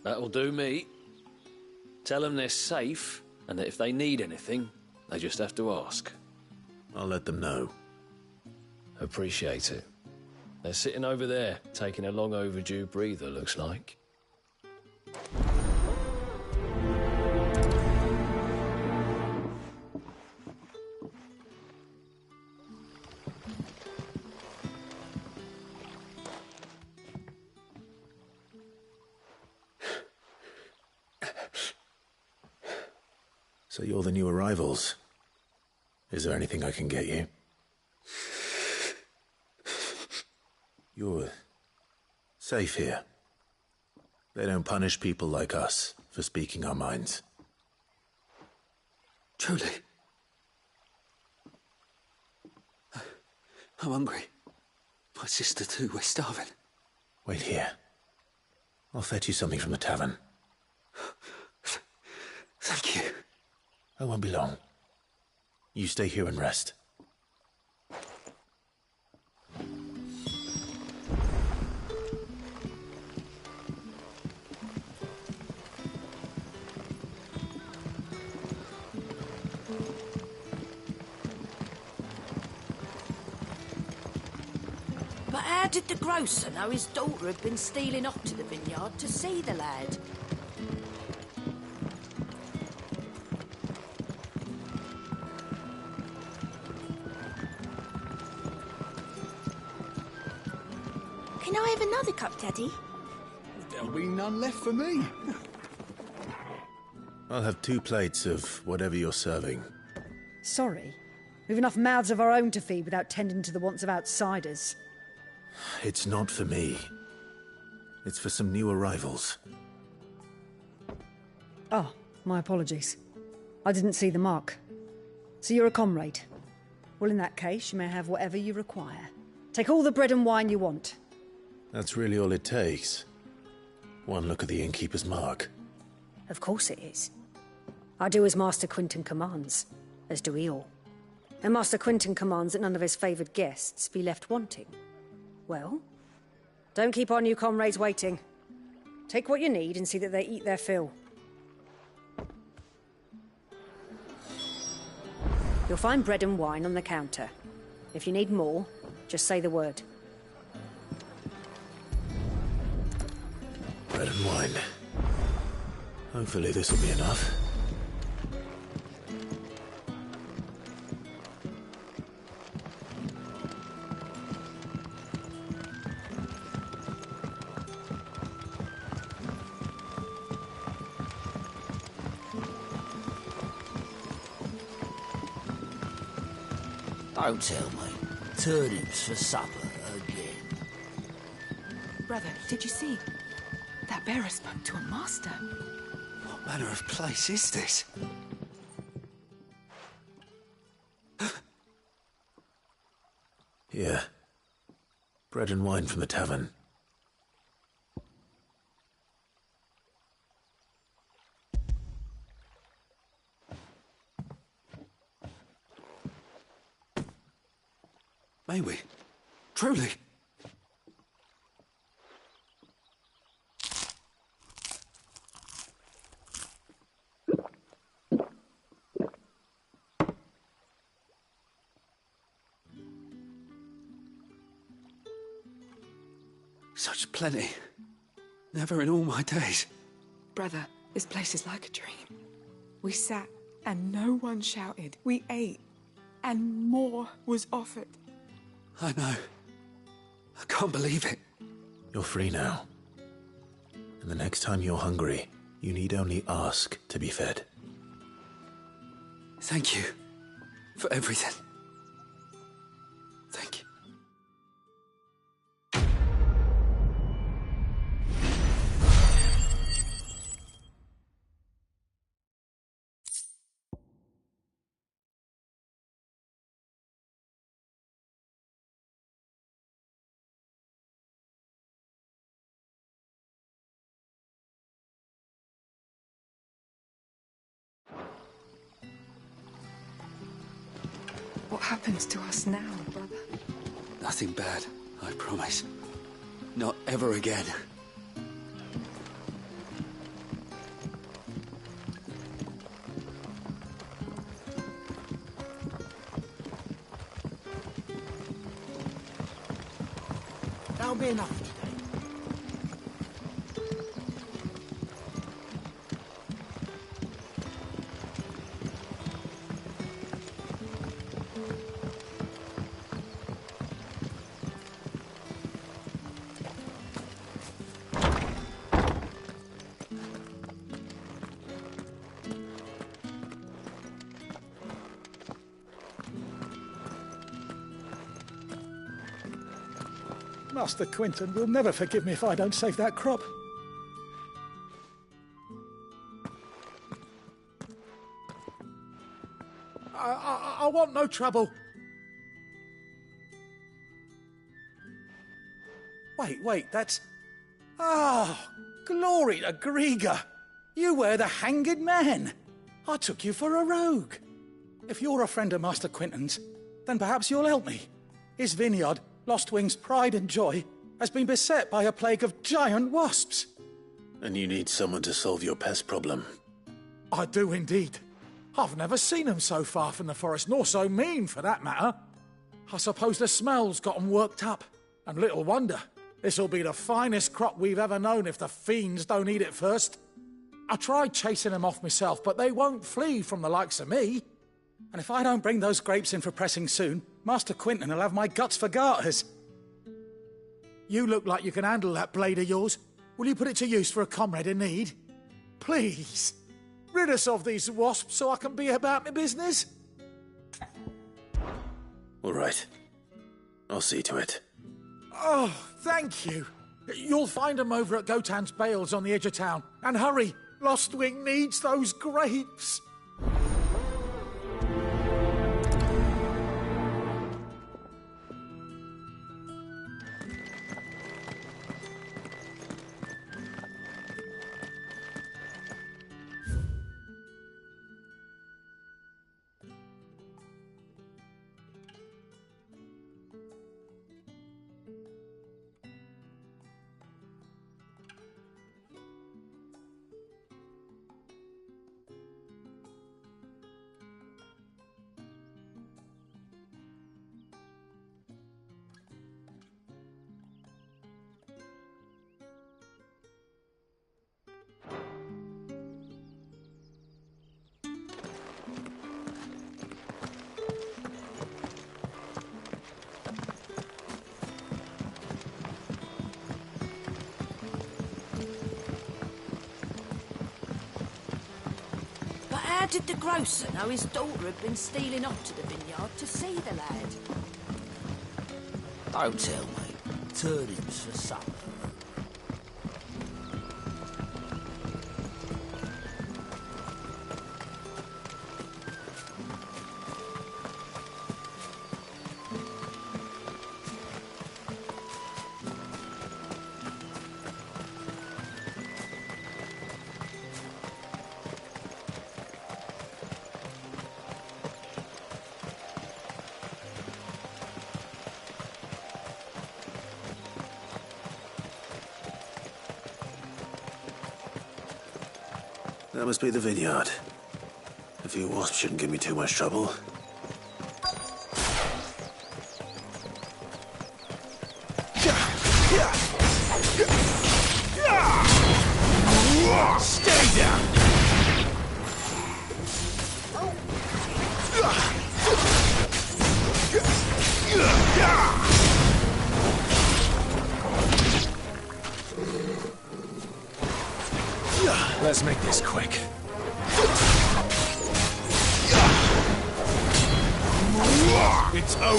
Speaker 6: That'll do me. Tell them they're safe, and that if they need anything, they just have to ask.
Speaker 12: I'll let them know.
Speaker 6: Appreciate it. They're sitting over there, taking a long overdue breather, looks like.
Speaker 12: So you're the new arrivals. Is there anything I can get you? You're safe here. They don't punish people like us for speaking our minds.
Speaker 9: Truly. I'm hungry. My sister too, we're starving.
Speaker 12: Wait here. I'll fetch you something from the tavern.
Speaker 9: Thank you.
Speaker 12: I won't be long. You stay here and rest.
Speaker 10: But how did the grocer know his daughter had been stealing off to the vineyard to see the lad?
Speaker 13: Can I have another cup, Daddy?
Speaker 11: There'll be none left for me.
Speaker 12: I'll have 2 plates of whatever you're serving.
Speaker 4: Sorry. We've enough mouths of our own to feed without tending to the wants of outsiders.
Speaker 12: It's not for me. It's for some new arrivals.
Speaker 4: Oh, my apologies. I didn't see the mark. So you're a comrade. Well, in that case, you may have whatever you require. Take all the bread and wine you want.
Speaker 12: That's really all it takes. One look at the innkeeper's mark.
Speaker 4: Of course it is. I do as Master Quinton commands, as do we all. And Master Quinton commands that none of his favoured guests be left wanting. Well, don't keep our new comrades waiting. Take what you need and see that they eat their fill. You'll find bread and wine on the counter. If you need more, just say the word.
Speaker 12: Bread and wine. Hopefully this will be enough.
Speaker 9: Don't tell me. Turnips for supper again.
Speaker 19: Brother, did you see? That bearer spoke to a master.
Speaker 11: What manner of place is this?
Speaker 12: Here. Bread and wine from the tavern.
Speaker 11: May we? Truly? Such plenty. Never in all my days.
Speaker 19: Brother, this place is like a dream. We sat and no one shouted. We ate and more was offered.
Speaker 11: I know. I can't believe it.
Speaker 12: You're free now. And the next time you're hungry, you need only ask to be fed.
Speaker 11: Thank you for everything. Thank you.
Speaker 19: What happens to us now, brother?
Speaker 11: Nothing bad, I promise. Not ever again.
Speaker 18: That'll be enough today.
Speaker 8: Master Quinton will never forgive me if I don't save that crop. I want no trouble. Wait, that's... Ah, glory to Griga. You were the hanged man. I took you for a rogue. If you're a friend of Master Quinton's, then perhaps you'll help me. His vineyard, Lostwing's pride and joy, has been beset by a plague of giant wasps.
Speaker 12: And you need someone to solve your pest problem.
Speaker 8: I do indeed. I've never seen them so far from the forest, nor so mean, for that matter. I suppose the smell's got 'em worked up. And little wonder. This'll be the finest crop we've ever known if the fiends don't eat it first. I tried chasing them off myself, but they won't flee from the likes of me. And if I don't bring those grapes in for pressing soon, Master Quinton will have my guts for garters. You look like you can handle that blade of yours. Will you put it to use for a comrade in need? Please, rid us of these wasps so I can be about my business.
Speaker 12: All right. I'll see to it.
Speaker 8: Oh, thank you. You'll find them over at Gotan's Bales on the edge of town. And hurry, Lostwing needs those grapes.
Speaker 10: How did the grocer know his daughter had been stealing up to the vineyard to see the lad?
Speaker 9: Don't tell me. Turnips for supper.
Speaker 12: That must be the vineyard. A few wasps shouldn't give me too much trouble.
Speaker 5: Stay down!
Speaker 2: Let's make this quick.
Speaker 5: It's over.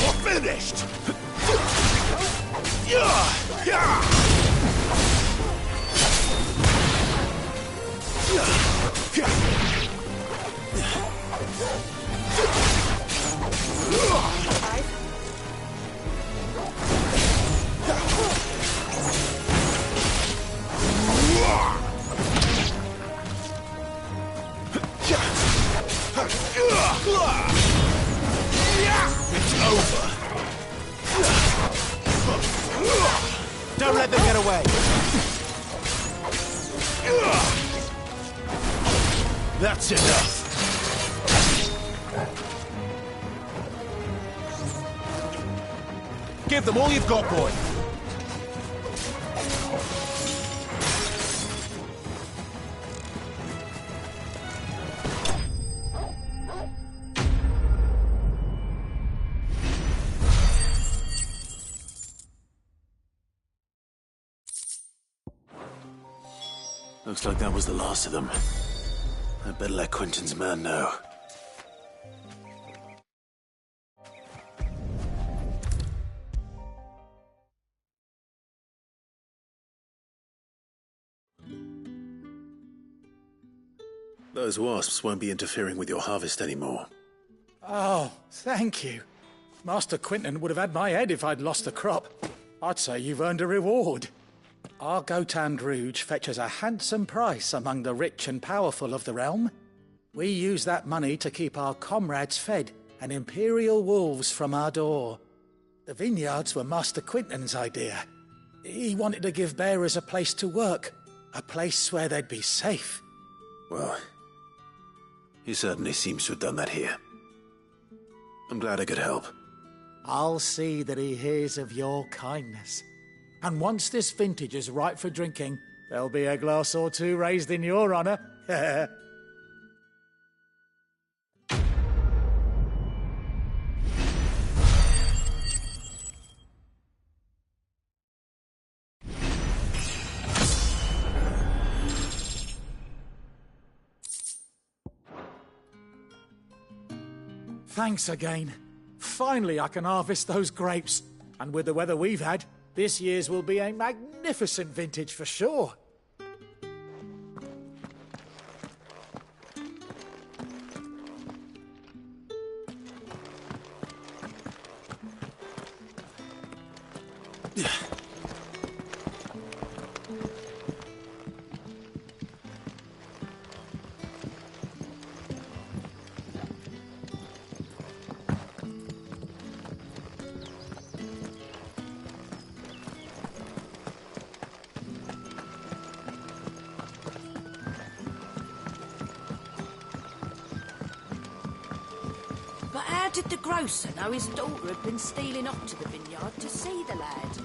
Speaker 5: We're finished. It's over.
Speaker 2: Don't let them get away.
Speaker 5: That's enough.
Speaker 2: Give them all you've got, boy.
Speaker 12: Looks like that was the last of them. I'd better let Quinton's man know. Those wasps won't be interfering with your harvest anymore.
Speaker 8: Oh, thank you. Master Quinton would have had my head if I'd lost the crop. I'd say you've earned a reward. Our Gotan Rouge fetches a handsome price among the rich and powerful of the realm. We use that money to keep our comrades fed and imperial wolves from our door. The vineyards were Master Quinton's idea, He wanted to give bearers a place to work, a place where they'd be safe.
Speaker 12: Well, he certainly seems to have done that here. I'm glad I could help.
Speaker 8: I'll see that he hears of your kindness. And once this vintage is ripe for drinking, there'll be a glass or two raised in your honour. Thanks again. Finally I can harvest those grapes. And with the weather we've had, this year's will be a magnificent vintage for sure.
Speaker 10: But how did the grocer know his daughter had been stealing up to the vineyard to see the lad?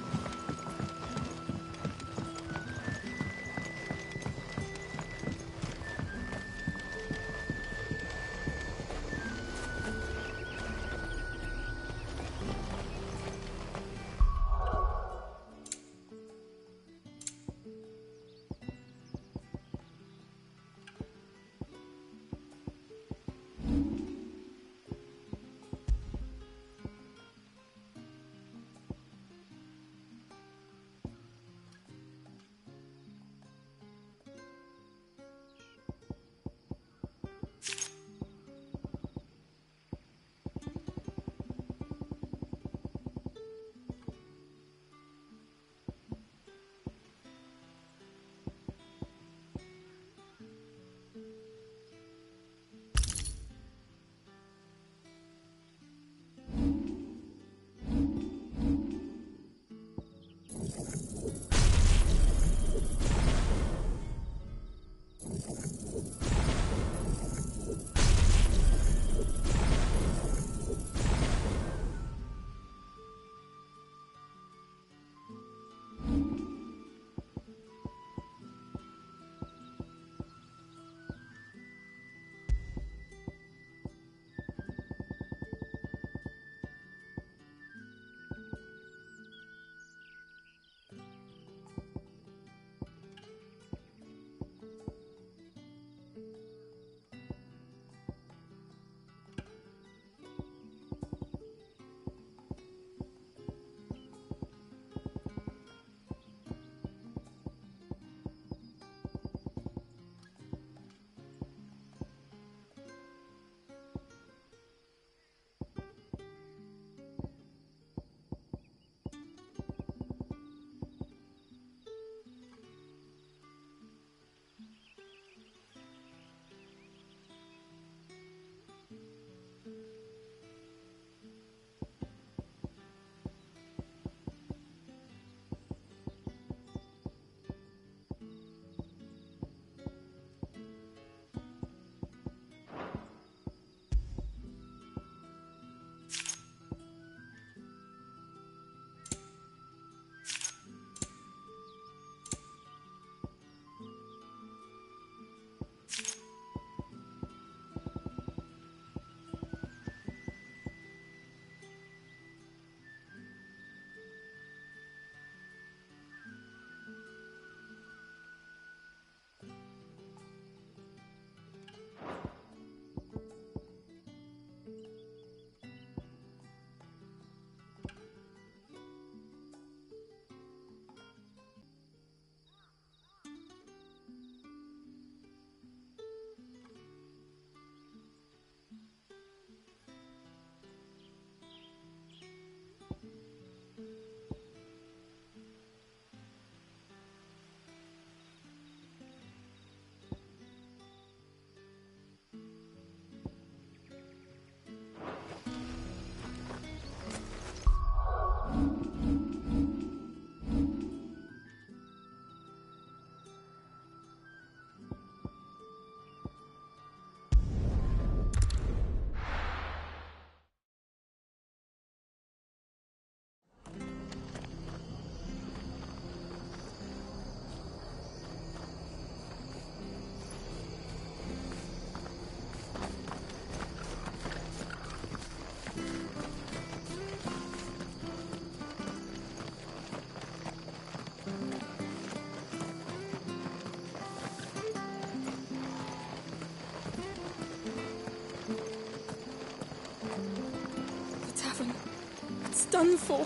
Speaker 14: done for?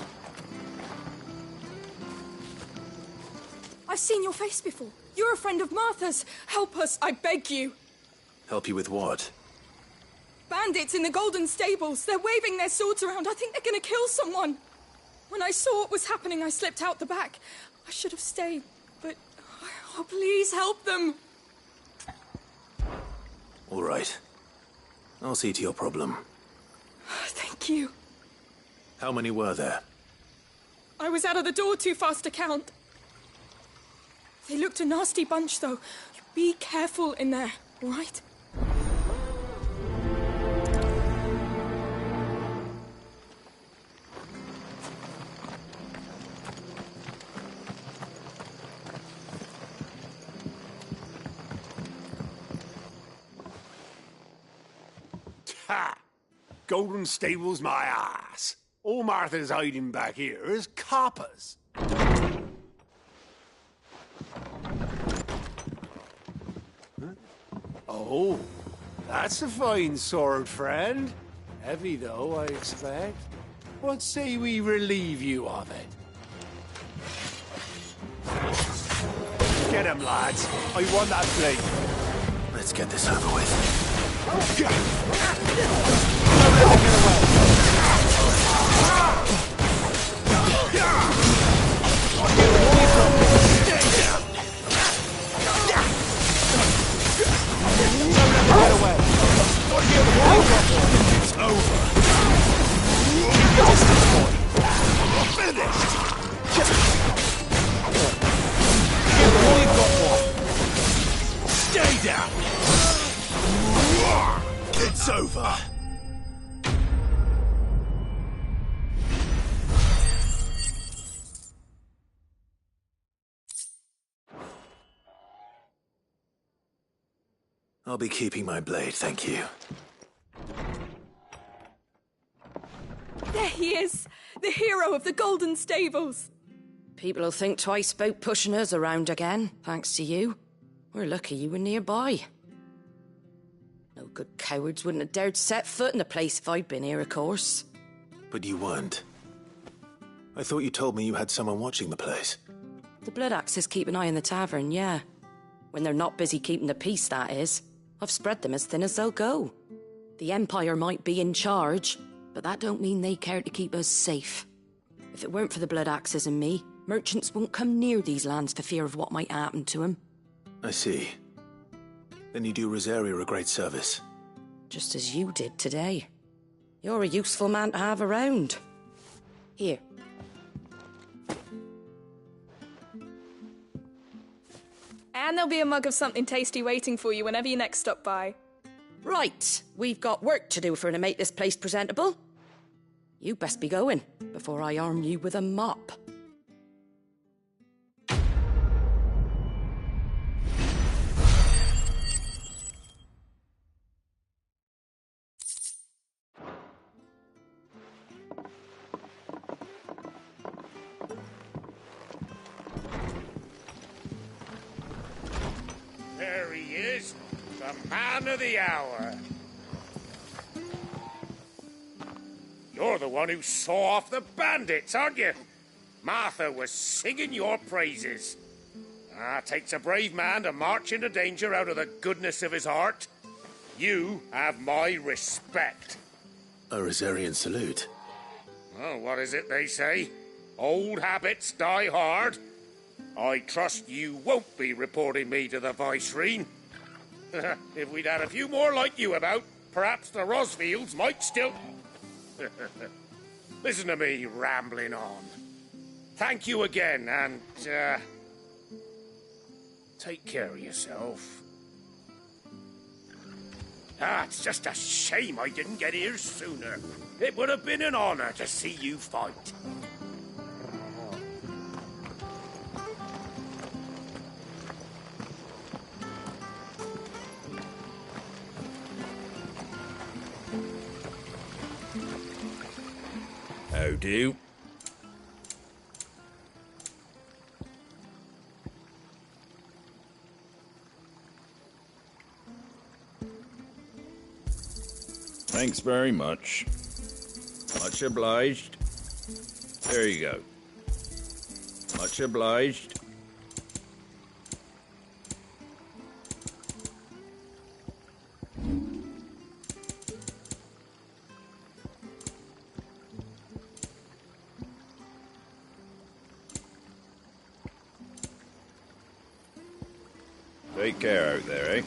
Speaker 14: I've seen your face before. You're a friend of Martha's. Help us, I beg you.
Speaker 12: Help you with what?
Speaker 14: Bandits in the Golden Stables. They're waving their swords around. I think they're going to kill someone. When I saw what was happening, I slipped out the back. I should have stayed, but... Oh, please help them.
Speaker 12: All right. I'll see to your problem.
Speaker 14: Thank you.
Speaker 12: How many were there?
Speaker 14: I was out of the door too fast to count. They looked a nasty bunch, though. Be careful in there, all right?
Speaker 15: Ha! Golden Stables my ass. All Martha's hiding back here is coppers. Huh? Oh, that's a fine sword, friend. Heavy, though, I expect. What say we relieve you of it? Get him, lads. I want that blade.
Speaker 12: Let's get this over with.
Speaker 15: It's over. Keep the distance, boy. Finished. We've got one. Stay down. It's over.
Speaker 12: I'll be keeping my blade, thank you.
Speaker 14: There he is, the hero of the Golden Stables.
Speaker 10: People will think twice about pushing us around again, thanks to you. We're lucky you were nearby. No good cowards wouldn't have dared set foot in the place if I'd been here, of course.
Speaker 12: But you weren't. I thought you told me you had someone watching the place.
Speaker 10: The Blood Axes keep an eye on the tavern, yeah. When they're not busy keeping the peace, that is. I've spread them as thin as they'll go. The Empire might be in charge, but that don't mean they care to keep us safe. If it weren't for the Blood Axes and me, merchants won't come near these lands for fear of what might happen to them.
Speaker 12: I see. Then you do Rosaria a great service.
Speaker 10: Just as you did today. You're a useful man to have around. Here.
Speaker 14: And there'll be a mug of something tasty waiting for you whenever you next stop by.
Speaker 10: Right, we've got work to do for to make this place presentable. You best be going, before I arm you with a mop.
Speaker 16: There he is, the man of the hour. You're the one who saw off the bandits, aren't you? Martha was singing your praises. Takes a brave man to march into danger out of the goodness of his heart. You have my respect.
Speaker 12: A Rosarian salute.
Speaker 16: Oh, what is it they say? Old habits die hard. I trust you won't be reporting me to the Viceroy. If we'd had a few more like you about, perhaps the Rosfields might still... Listen to me rambling on. Thank you again, and, take care of yourself. It's just a shame I didn't get here sooner. It would have been an honor to see you fight. How do?
Speaker 21: Thanks very much. Much obliged.
Speaker 1: There you go. Much obliged. Take care out there, eh?